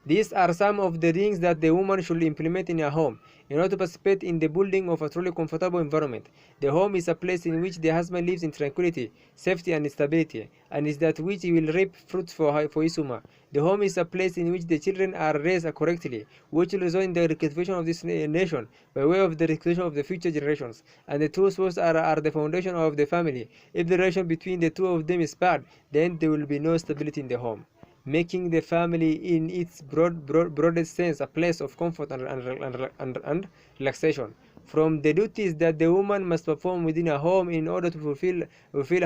These are some of the things that the woman should implement in her home in order to participate in the building of a truly comfortable environment. The home is a place in which the husband lives in tranquility, safety, and stability, and is that which he will reap fruits for his woman. The home is a place in which the children are raised correctly, which will result in the cultivation of this nation by way of the cultivation of the future generations. And the two spouses are the foundation of the family. If the relation between the two of them is bad, then there will be no stability in the home, making the family in its broadest sense a place of comfort and relaxation. From the duties that the woman must perform within a home in order to fulfill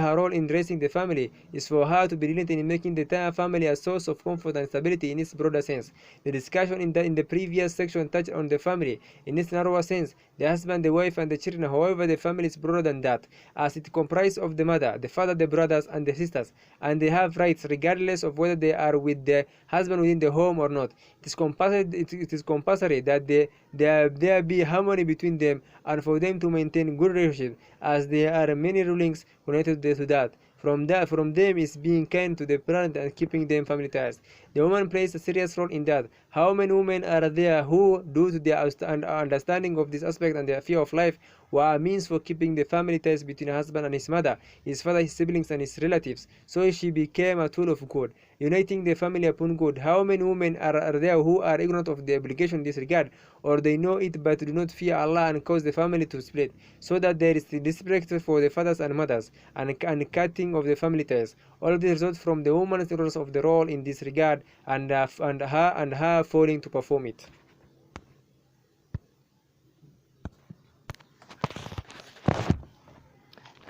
her role in raising the family is for her to be diligent in making the entire family a source of comfort and stability in its broader sense. The discussion in the previous section touched on the family in its narrower sense, the husband, the wife, and the children. However, the family is broader than that, as it comprises of the mother, the father, the brothers, and the sisters, and they have rights regardless of whether they are with the husband within the home or not. It is compulsory that there be harmony between them, and for them to maintain good relationship, as there are many rulings connected to that. From them is being kind to the parent and keeping them family ties. The woman plays a serious role in that. How many women are there who, due to their understanding of this aspect and their fear of life, were a means for keeping the family ties between a husband and his mother, his father, his siblings, and his relatives, so she became a tool of God, uniting the family upon good? How many women are there who are ignorant of the obligation in this regard, or they know it but do not fear Allah and cause the family to split, so that there is disrespect for the fathers and mothers, and cutting of the family ties? All of this results from the woman's ignorance of the role in this regard, and her failing to perform it.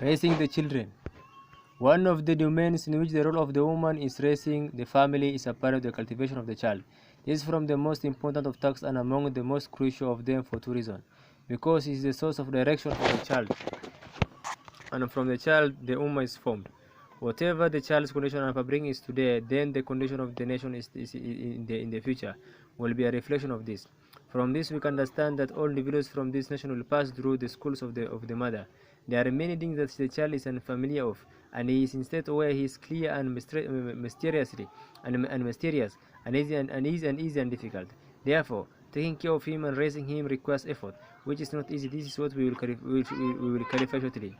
Raising the children. One of the domains in which the role of the woman is raising the family is a part of the cultivation of the child. This is from the most important of tasks and among the most crucial of them for two reasons. Because it is the source of direction for the child, and from the child the woman is formed. Whatever the child's condition and upbringing is today, then the condition of the nation is in the future will be a reflection of this. From this, we can understand that all individuals from this nation will pass through the schools of the mother. There are many things that the child is unfamiliar of, and he is instead aware he is clear and mysteriously and mysterious and easy and difficult. Therefore, taking care of him and raising him requires effort, which is not easy. This is what we will clarify shortly.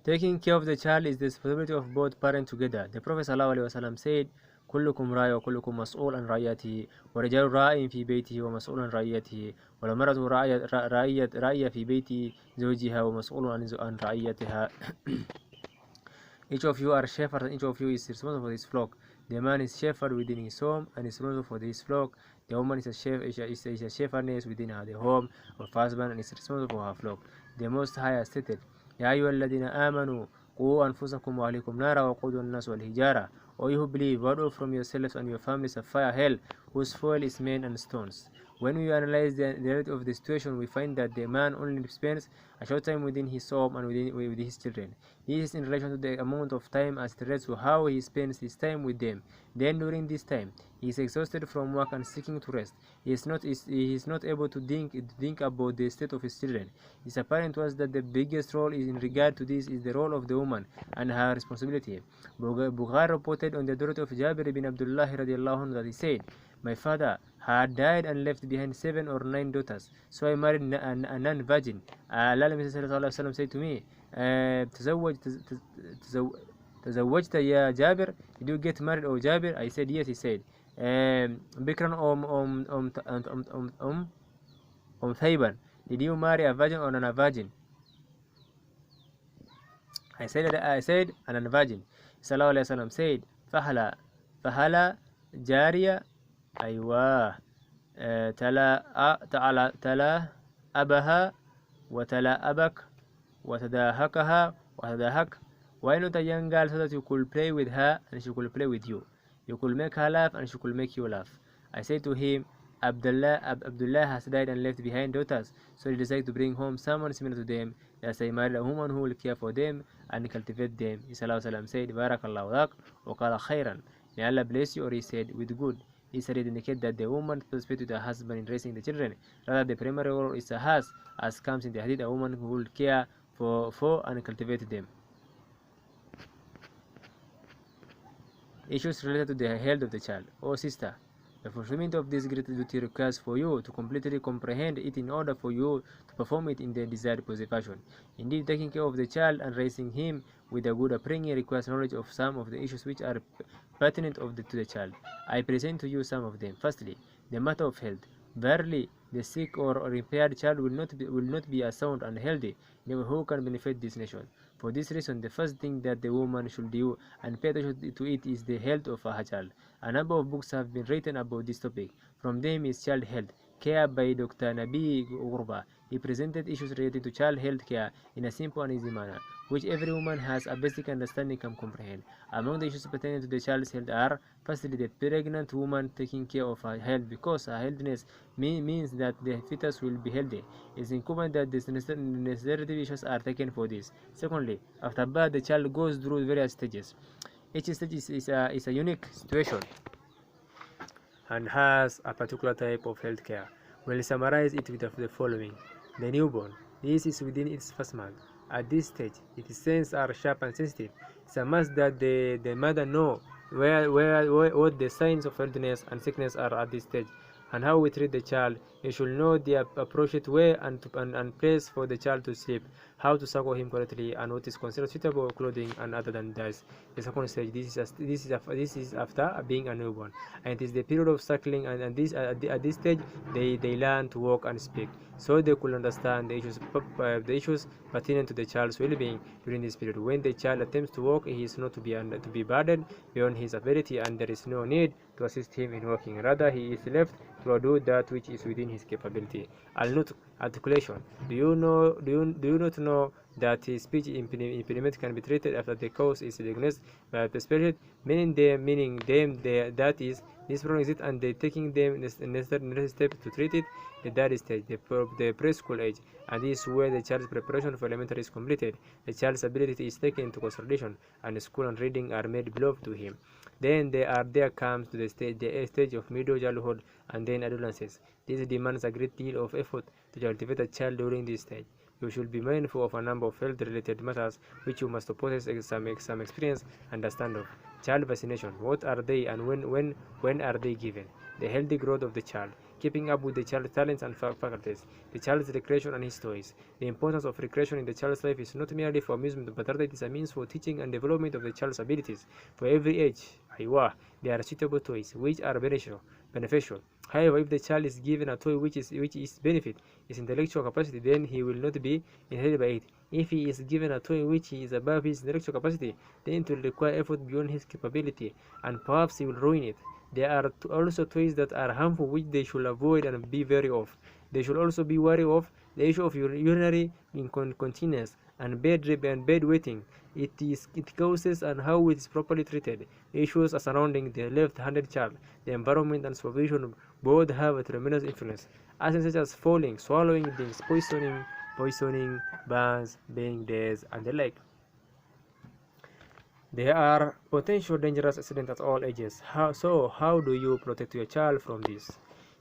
Taking care of the child is the responsibility of both parents together. The Prophet ﷺ said, كلكم راع وكلكم مسؤول عن رعيته ورجال راع في بيته ومسؤول عن رعيته والمرأة راعية في بيت زوجها ومسؤول عن رعيتها. Each of you are shepherds and each of you is responsible for his flock. The man is shepherd within his home and is responsible for his flock. The woman is a shepherdess within her home of husband and is responsible for her flock. The Most High has stated, يا أيها الذين آمنوا قوا أنفسكم وأهليكم نارا وقودها الناس والحجارة. O you who believe, ward off from yourselves and your families a fire hell, whose fuel is men and stones. When we analyze the reality of the situation, we find that the man only spends a short time within his home and with his children. This is in relation to the amount of time as it relates to how he spends his time with them. Then during this time, he is exhausted from work and seeking to rest. He is not able to think about the state of his children. It is apparent to us that the biggest role in regard to this is the role of the woman and her responsibility. Bukhari reported on the daughter of Jabir bin Abdullah radiallahu anhu that he said, my father had died and left behind 7 or 9 daughters, so I married a non-virgin. Allah said to me, تزوجت يا جابر? Did you get married, O Jabir? I said yes. He said, بكرا ثيبا? Did you marry a virgin or a non-virgin? I said a non-virgin. Sallallahu Alaihi Wasallam said, فهلا جارية أيوة تلا أبها وتلا أبك وتداهكها وتداهك. Why not a young girl so that you could play with her and she could play with you? You could make her laugh and she could make you laugh. I said to him, Abdullah has died and left behind daughters, so he decided to bring home someone similar to them. Thus I married a woman who will care for them and cultivate them. He said, Barakallahu lak wa qala khairan. May Allah bless you, or he said, with good. He said it indicates that the woman participates with her husband in raising the children. Rather, the primary role is hers, as comes in the hadith, a woman who will care for and cultivate them. Issues related to the health of the child. Oh sister, the fulfillment of this great duty requires for you to completely comprehend it in order for you to perform it in the desired fashion. Indeed, taking care of the child and raising him with a good upbringing requires knowledge of some of the issues which are pertinent to the child. I present to you some of them. Firstly, the matter of health. Verily, the sick or impaired child will not be as sound and healthy, never who can benefit this nation. For this reason, the first thing that the woman should do and pay attention to it is the health of her child. A number of books have been written about this topic. From them is Child Health Care by Dr. Nabi Ghurba. He presented issues related to child health care in a simple and easy manner, which every woman has a basic understanding can comprehend. Among the issues pertaining to the child's health are, firstly, the pregnant woman taking care of her health, because her healthiness means that the fetus will be healthy. It is incumbent that the necessary issues are taken for this. Secondly, after birth, the child goes through various stages. Each stage is a unique situation and has a particular type of health care. We'll summarize it with the following. The newborn. This is within its first month. At this stage, its senses are sharp and sensitive. It's a must that the mother know what the signs of healthiness and sickness are at this stage, and how we treat the child. You should know the appropriate way and place for the child to sleep, how to suckle him correctly, and what is considered suitable clothing and other than this. The second stage, this is after being a newborn, and it is the period of suckling, and at this stage they learn to walk and speak, so they could understand the issues pertinent to the child's well-being during this period. When the child attempts to walk, he is not to be burdened beyond his ability, and there is no need to assist him in walking. Rather, he is left to do that which is within his capability. Al-nutq, articulation. Do you not know that his speech impediment can be treated after the cause is diagnosed by a specialist, that is, this problem exists and they taking them necessary steps to treat it. The third stage, the preschool age, and this is where the child's preparation for elementary is completed. The child's ability is taken into consideration, and school and reading are made beloved to him. Then there comes to the stage of middle childhood and then adolescence. This demands a great deal of effort to cultivate a child during this stage. You should be mindful of a number of health-related matters which you must possess some experience and understand of. Child vaccination, what are they and when are they given? The healthy growth of the child, keeping up with the child's talents and faculties, the child's recreation and his toys. The importance of recreation in the child's life is not merely for amusement, but rather it is a means for teaching and development of the child's abilities. For every age, there are suitable toys which are beneficial. However, if the child is given a toy which is benefit his intellectual capacity, then he will not be inhibited by it. If he is given a toy which is above his intellectual capacity, then it will require effort beyond his capability, and perhaps he will ruin it. There are also toys that are harmful which they should avoid and be wary of. They should also be wary of the issue of urinary incontinence and bedwetting. It causes and how it is properly treated. Issues surrounding the left-handed child, the environment and supervision both have a tremendous influence. Actions such as falling, swallowing things, poisoning, burns, being dead, and the like. There are potential dangerous accidents at all ages. How do you protect your child from this?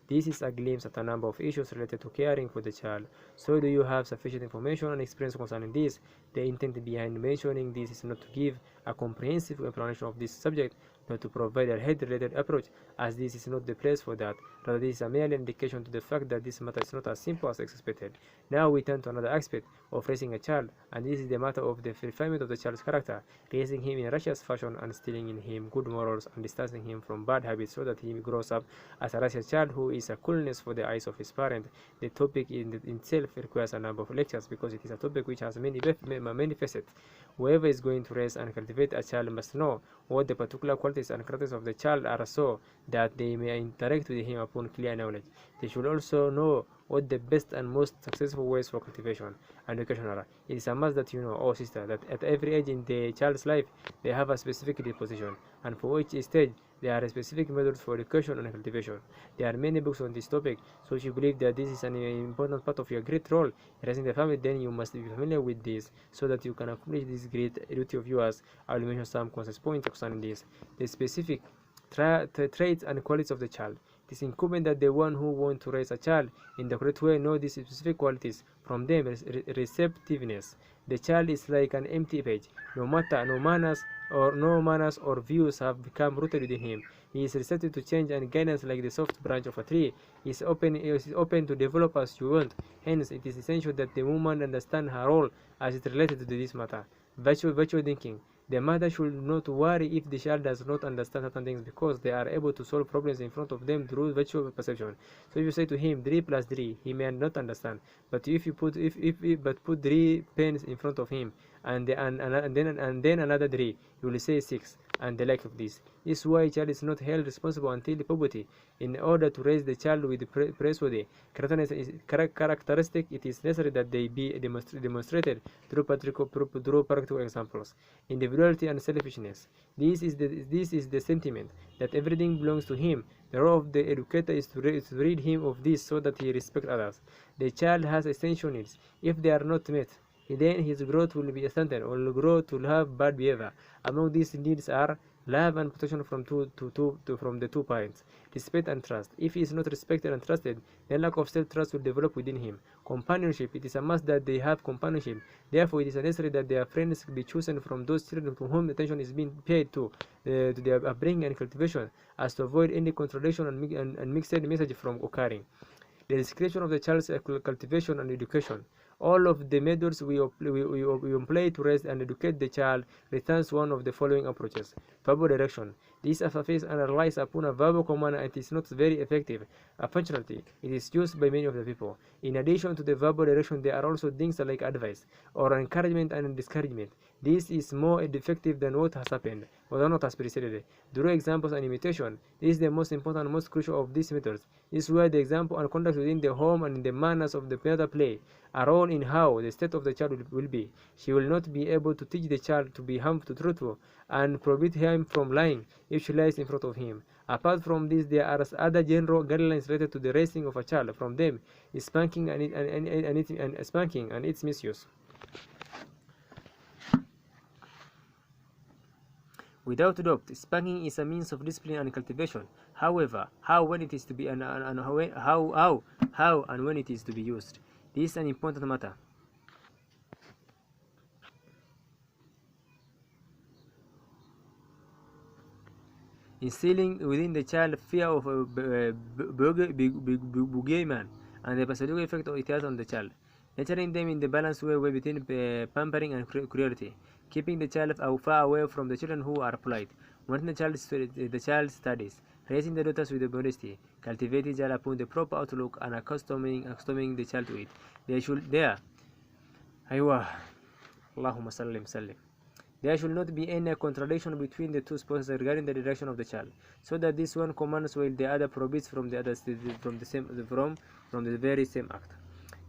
This is a glimpse at a number of issues related to caring for the child. So do you have sufficient information and experience concerning this? The intent behind mentioning this is not to give a comprehensive explanation of this subject, not to provide a head-related approach, as this is not the place for that. Rather, this is a merely indication to the fact that this matter is not as simple as expected. Now we turn to another aspect of raising a child, and this is the matter of the refinement of the child's character, raising him in a righteous fashion and instilling in him good morals and distancing him from bad habits so that he grows up as a righteous child who is a coolness for the eyes of his parent. The topic in itself requires a number of lectures because it is a topic which has many facets. Whoever is going to raise and cultivate a child must know what the particular qualities and characters of the child are so that they may interact with him upon clear knowledge. They should also know what the best and most successful ways for cultivation and education are. It is a must that you know, oh sister, that at every age in the child's life, they have a specific disposition, and for each stage, there are specific methods for education and cultivation. There are many books on this topic, so if you believe that this is an important part of your great role in raising the family, then you must be familiar with this, so that you can accomplish this great duty of yours. I will mention some concepts points concerning this. The specific traits and qualities of the child. It is incumbent that the one who wants to raise a child in the correct way know these specific qualities. From them, receptiveness. The child is like an empty page. No manners or views have become rooted within him. He is receptive to change and guidance like the soft branch of a tree. He is open to develop as you want. Hence, it is essential that the woman understand her role as it related to this matter. Virtual thinking. The mother should not worry if the child does not understand certain things because they are able to solve problems in front of them through virtual perception. So if you say to him 3 plus 3, he may not understand. But if you put 3 pens in front of him and then another 3, you will say 6 and the like of this. This is why a child is not held responsible until puberty. In order to raise the child with praiseworthy characteristic, it is necessary that they be demonstrated through practical examples. Individuality and selfishness. This is the sentiment that everything belongs to him. The role of the educator is to rid him of this so that he respects others. The child has essential needs. If they are not met, then his growth will be stunted or will grow to have bad behavior. Among these needs are love and protection from the two parents, respect and trust. If he is not respected and trusted, then lack of self-trust will develop within him. Companionship. It is a must that they have companionship. Therefore, it is necessary that their friends be chosen from those children to whom attention is being paid to their upbringing and cultivation, as to avoid any contradiction and mixed message from occurring. The description of the child's cultivation and education. All of the methods we employ to raise and educate the child returns one of the following approaches. Verbal direction. This affects and relies upon a verbal command, and it is not very effective. Unfortunately, it is used by many of the people. In addition to the verbal direction, there are also things like advice or encouragement and discouragement. This is more effective than what has happened or than what has preceded. Through examples and imitation, this is the most important and most crucial of these methods. This is where the example and conduct within the home and the manners of the parent play a role in how the state of the child will be. She will not be able to teach the child to be harmful, truthful, and prohibit him from lying if she lies in front of him. Apart from this, there are other general guidelines related to the raising of a child. From them is spanking and spanking and its misuse. Without doubt, spanking is a means of discipline and cultivation. However, how when it is to be and how and when it is to be used, this is an important matter. Instilling within the child fear of a boogeyman and the psychological effect it has on the child. Nurturing them in the balanced way between pampering and cruelty. Keeping the child far away from the children who are polite. Wanting the child studies. Raising the daughters with modesty. Cultivating the child upon the proper outlook and accustoming the child to it. Allahumma sallim. There should not be any contradiction between the two spouses regarding the direction of the child, so that this one commands while the other forbids from the very same act.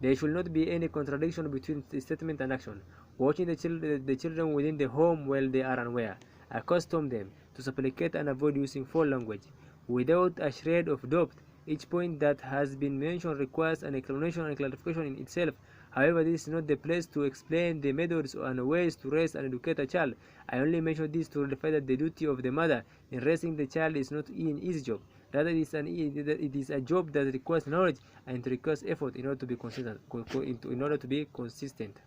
There should not be any contradiction between the statement and action. Watching the children within the home while they are unaware. Accustom them to supplicate and avoid using foul language. Without a shred of doubt, each point that has been mentioned requires an explanation and clarification in itself. However, this is not the place to explain the methods and ways to raise and educate a child. I only mention this to clarify that the duty of the mother in raising the child is not an easy job. Rather, it is a job that requires knowledge and requires effort in order to be consistent.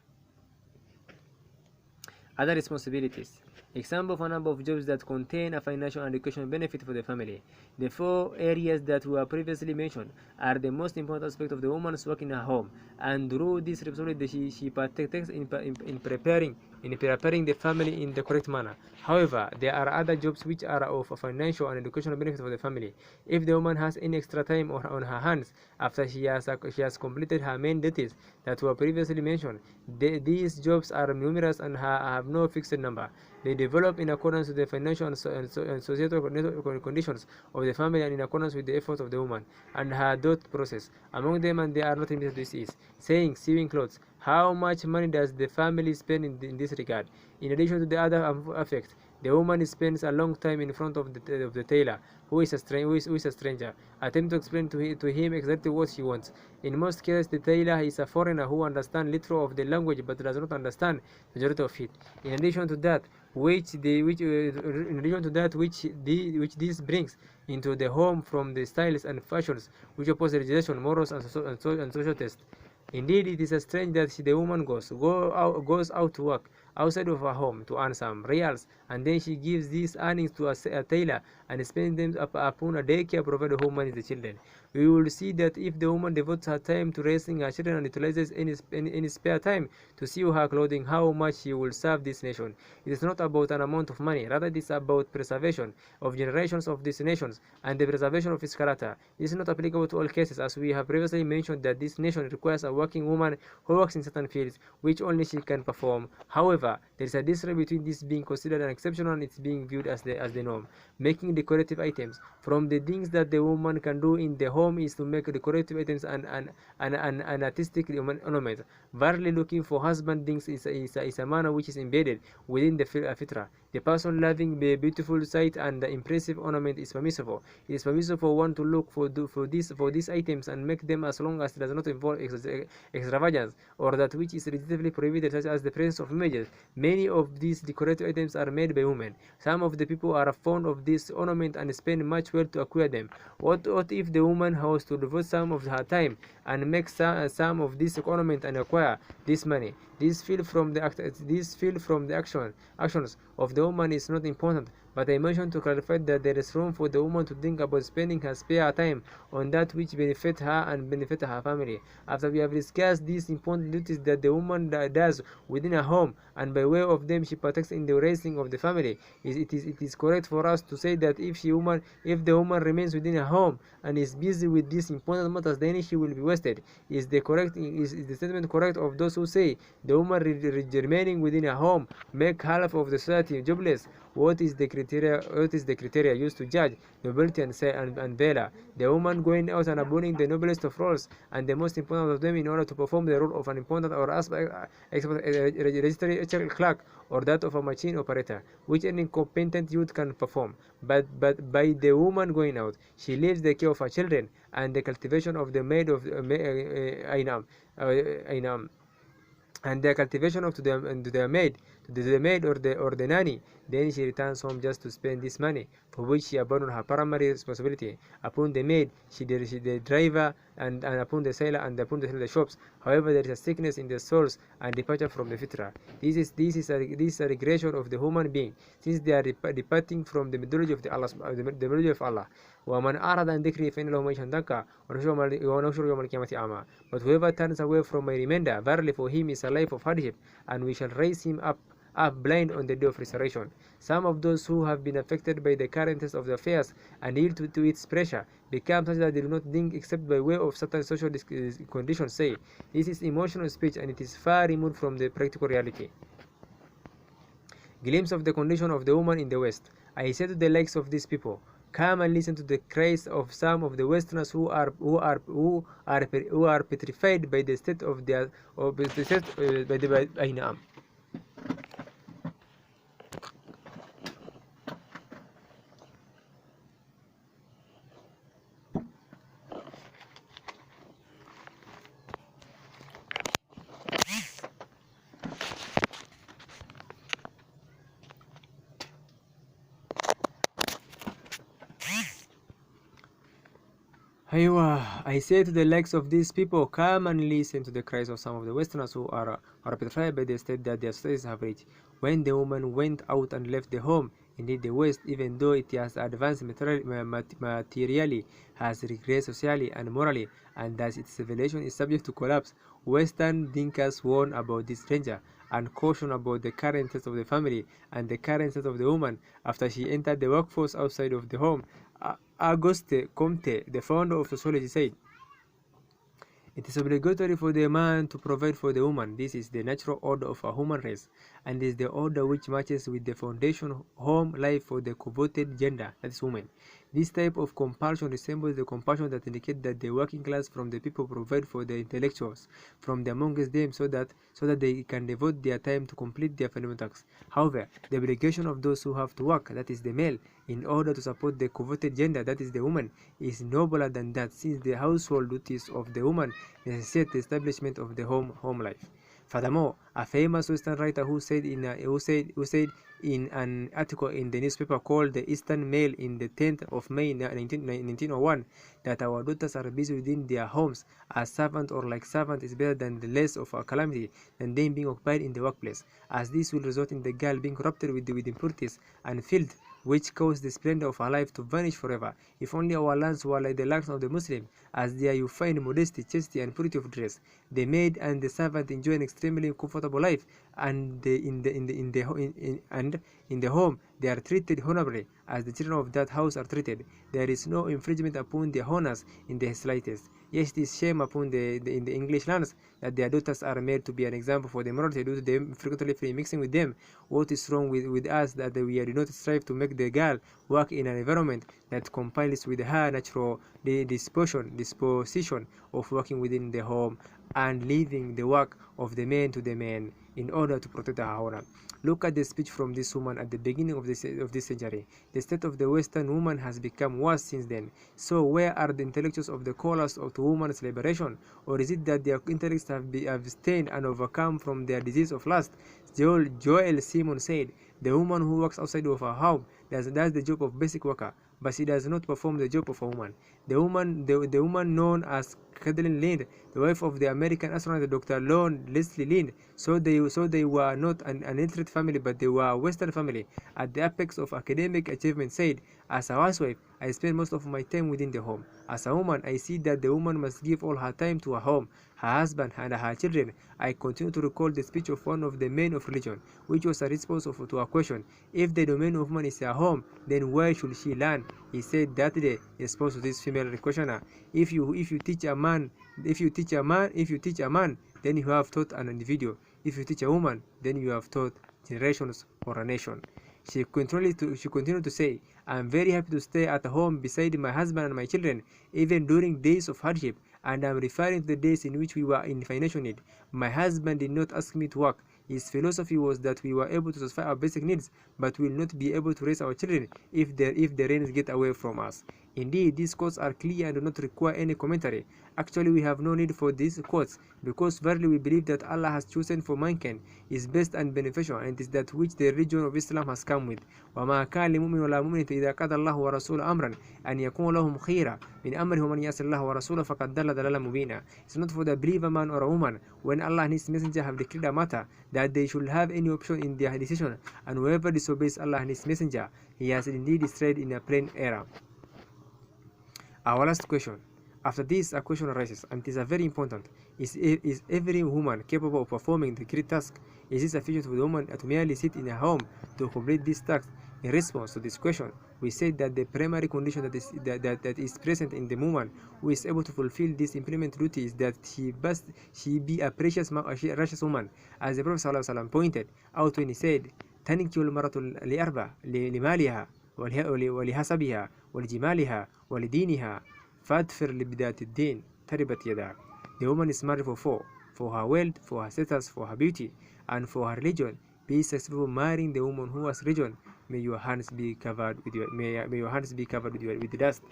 Other responsibilities. Example of a number of jobs that contain a financial and educational benefit for the family. The four areas that were previously mentioned are the most important aspect of the woman's work in her home, and through this responsibility she partakes in preparing the family in the correct manner. However, there are other jobs which are of a financial and educational benefit for the family. If the woman has any extra time on her hands after she has completed her main duties that were previously mentioned, these jobs are numerous and have no fixed number. They develop in accordance with the financial and societal conditions of the family and in accordance with the efforts of the woman and her thought process. Among them, and they are not limited to this, is saying, sewing clothes. How much money does the family spend in this regard? In addition to the other effects, the woman spends a long time in front of the tailor, who is a stranger, attempting to explain to him exactly what she wants. In most cases, the tailor is a foreigner who understands little of the language but does not understand the majority of it. In addition to that, which this brings into the home from the styles and fashions which oppose religion, morals, and social taste. Indeed, it is strange that the woman goes out to work outside of her home to earn some reals, and then she gives these earnings to a tailor and spends them upon a daycare provider who manages the children. We will see that if the woman devotes her time to raising her children and utilizes any spare time to sew her clothing, how much she will serve this nation. It is not about an amount of money, rather it is about preservation of generations of these nations and the preservation of its character. This is not applicable to all cases, as we have previously mentioned that this nation requires a working woman who works in certain fields which only she can perform. However, there is a difference between this being considered an exception and its being viewed as the norm. Making decorative items. From the things that the woman can do in the home is to make decorative items and artistic ornament. Barely looking for husband things is a manner which is embedded within the fitra. The person loving the beautiful sight and the impressive ornament is permissible. It is permissible for one to look for these items and make them as long as it does not involve extravagance or that which is relatively prohibited, such as the presence of images. Many of these decorative items are made by women. Some of the people are fond of this ornament and spend much well to acquire them. What if the woman was to devote some of her time and make some of this ornament and acquire this money? actions of the woman is not important, but I mentioned to clarify that there is room for the woman to think about spending her spare time on that which benefit her and benefit her family. After we have discussed these important duties that the woman does within a home, and by way of them she partakes in the raising of the family, it is correct for us to say that if the woman remains within a home and is busy with these important matters, then she will be wasted. Is the statement correct of those who say the woman remaining within a home make half of the society jobless? What is the criteria used to judge nobility and valor? The woman going out and abandoning the noblest of roles and the most important of them in order to perform the role of an important or registry clerk, or that of a machine operator, which an incompetent youth can perform. But by the woman going out, she leaves the care of her children and the cultivation of the maid of and the cultivation of to the maid, or the nanny. Then she returns home just to spend this money, for which she abandoned her primary responsibility upon the maid, the driver, and upon the sailor, and upon the shops. However, there is a sickness in the souls and departure from the fitra. This is a regression of the human being, since they are departing from the methodology of the methodology of Allah. وَمَنْ أَعْرَضَ عَنْ ذِكْرِي فَإِنَّ لَهُ مَعِيشَةً ضَنكًا وَنَحْشُرُهُ يَوْمَ الْقِيَامَةِ أَعْمَى. But whoever turns away from my remainder, verily for him is a life of hardship, and we shall raise him up blind on the day of resurrection. Some of those who have been affected by the currents of the affairs and yield to its pressure become such that they do not think except by way of certain social conditions say. This is emotional speech, and it is far removed from the practical reality. Glimpse of the condition of the woman in the West. I say to the likes of these people, come and listen to the cries of some of the Westerners who are petrified by the state of their I say to the likes of these people, come and listen to the cries of some of the Westerners who are petrified by the state that their societies have reached. When the woman went out and left the home, indeed the West, even though it has advanced materially, has regressed socially and morally, and thus its civilization is subject to collapse. Western thinkers warn about this danger and caution about the current state of the family and the current state of the woman after she entered the workforce outside of the home. Auguste Comte, the founder of sociology, said, it is obligatory for the man to provide for the woman. This is the natural order of a human race, and is the order which matches with the foundation home life for the coveted gender, that is woman. This type of compulsion resembles the compulsion that indicates that the working class from the people provide for the intellectuals from the amongst them so that they can devote their time to complete their fundamental tasks. However, the obligation of those who have to work, that is the male, in order to support the coveted gender, that is the woman, is nobler than that, since the household duties of the woman necessitate the establishment of the home life. Furthermore, a famous Western writer who said in an article in the newspaper called the Eastern Mail in the 10th of May 1901 that our daughters are busy within their homes as servant or like servant is better than the less of a calamity than them being occupied in the workplace, as this will result in the girl being corrupted with impurities and filth, which cause the splendor of her life to vanish forever. If only our lands were like the lands of the Muslim, as there you find modesty, chastity, and purity of dress. The maid and the servant enjoy an extremely comfortable life, and in the home they are treated honorably, as the children of that house are treated. There is no infringement upon their honors in the slightest. Yes, it is shame upon in the English lands that their daughters are made to be an example for the morality due to them frequently free mixing with them. What is wrong with us that we do not strive to make the girl work in an environment that compiles with her natural disposition of working within the home and leaving the work of the man to the man in order to protect her honor? Look at the speech from this woman at the beginning of this century. The state of the Western woman has become worse since then. So where are the intellectuals of the callers to woman's liberation? Or is it that their intellects have stained and overcome from their disease of lust? Joel Simon said, the woman who works outside of her home does the job of basic worker, but she does not perform the job of a woman. The woman known as Kathleen Lind, the wife of the American astronaut Dr. Lon Leslie Lind, so they were not an illiterate family, but they were a Western family at the apex of academic achievement, said, "As a housewife, I spend most of my time within the home. As a woman, I see that the woman must give all her time to her home, her husband, and her children." I continue to recall the speech of one of the men of religion, which was a response to a question: if the domain of woman is her home, then where should she learn? He said that day, in response to this female questioner, if you teach a man, then you have taught an individual. If you teach a woman, then you have taught generations or a nation. She continued to say, "I am very happy to stay at home beside my husband and my children, even during days of hardship, and I am referring to the days in which we were in financial need. My husband did not ask me to work. His philosophy was that we were able to satisfy our basic needs, but will not be able to raise our children if the rains get away from us." Indeed, these quotes are clear and do not require any commentary. Actually, we have no need for these quotes, because verily we believe that Allah has chosen for mankind is best and beneficial, and it is that which the religion of Islam has come with. وَمَا كَانَ لِمُؤْمِنٍ وَلَا مُؤْمِنَةٍ إِذَا قَضَى اللَّهُ وَرَسُولُهُ أَمْرًا أَنْ يَكُونَ لَهُمْ خِيرًا مِنْ أَمْرِهِمْ وَمَنْ يَعْصِ اللَّهَ وَرَسُولَهُ فَقَدْ ضَلَّ ضَلَالًا مُبِينًا. It's not for the believer man or a woman, when Allah and His Messenger have decreed a matter, that they should have any option in their decision, and whoever disobeys Allah and His Messenger, he has indeed strayed in a plain error. Our last question. After this, a question arises, and it is a very important. Is every woman capable of performing the great task? Is it sufficient for the woman to merely sit in a home to complete this task? In response to this question, we said that the primary condition that is present in the woman who is able to fulfill this implement duty is that she be a righteous woman, as the Prophet ﷺ pointed out when he said, "تنكح المرأة لأربع لمالها ولحسبها ولجمالها ولدينها فادفر لبذات الدين تربت يداك." The woman is married for four: for her wealth, for her status, for her beauty, and for her religion. Be successful marrying the woman who has religion. May your hands be covered with with dust.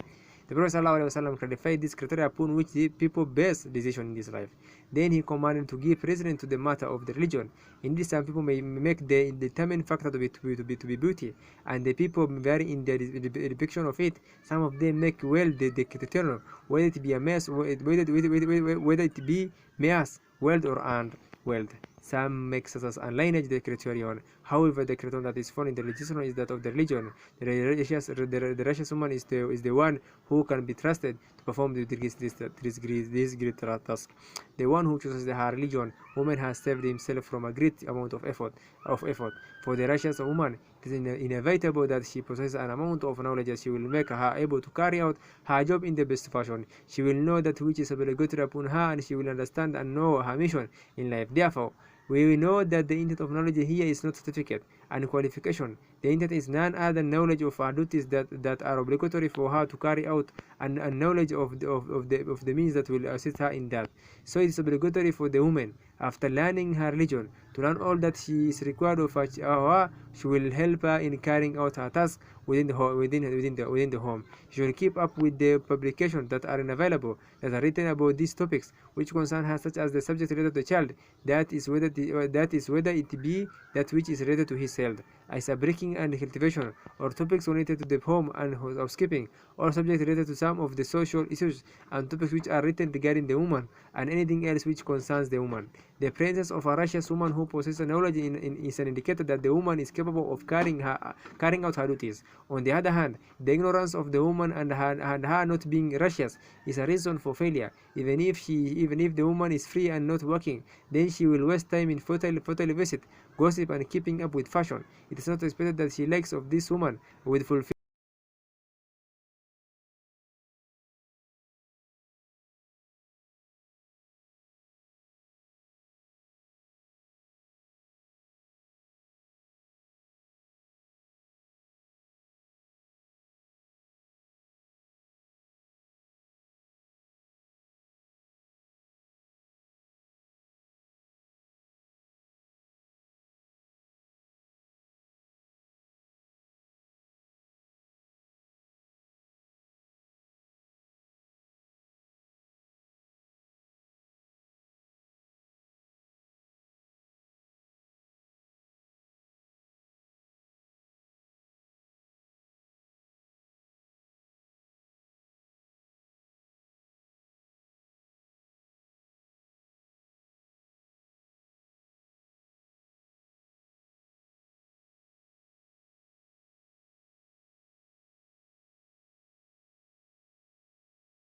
The Prophet ﷺ clarified this criteria upon which the people base decision in this life. Then he commanded to give precedence to the matter of the religion. Indeed, some people may make the determined factor to be beauty, and the people vary in their depiction of it. Some of them make wealth the criterion, whether it be a mess, whether it be mass, wealth or earned wealth. Some make success and lineage the criterion. However, the criterion that is found in the legislation is that of the religion. The righteous woman is the one who can be trusted to perform this great task. The one who chooses her religion, woman has saved himself from a great amount of effort. For the righteous woman, it is inevitable that she possesses an amount of knowledge that she will make her able to carry out her job in the best fashion. She will know that which is obligatory upon her, and she will understand and know her mission in life. Therefore, we know that the intent of knowledge here is not certificate and qualification. The intent is none other than knowledge of her duties that are obligatory for her to carry out, and knowledge of the means that will assist her in that. So it is obligatory for the woman, after learning her religion, to learn all that she is required of her. She will help her in carrying out her task within the home. She will keep up with the publications that are available that are written about these topics which concern her, such as the subject related to the child, that is whether it be that which is related to his health, as a breaking and cultivation, or topics related to the home and housekeeping, or subjects related to some of the social issues, and topics which are written regarding the woman, and anything else which concerns the woman. The presence of a righteous woman who possesses knowledge is an indicator that the woman is capable of carrying out her duties. On the other hand, the ignorance of the woman and her not being righteous is a reason for failure. Even if the woman is free and not working, then she will waste time in futile visit, gossip, and keeping up with fashion. It is not expected that she likes of this woman with fulfillment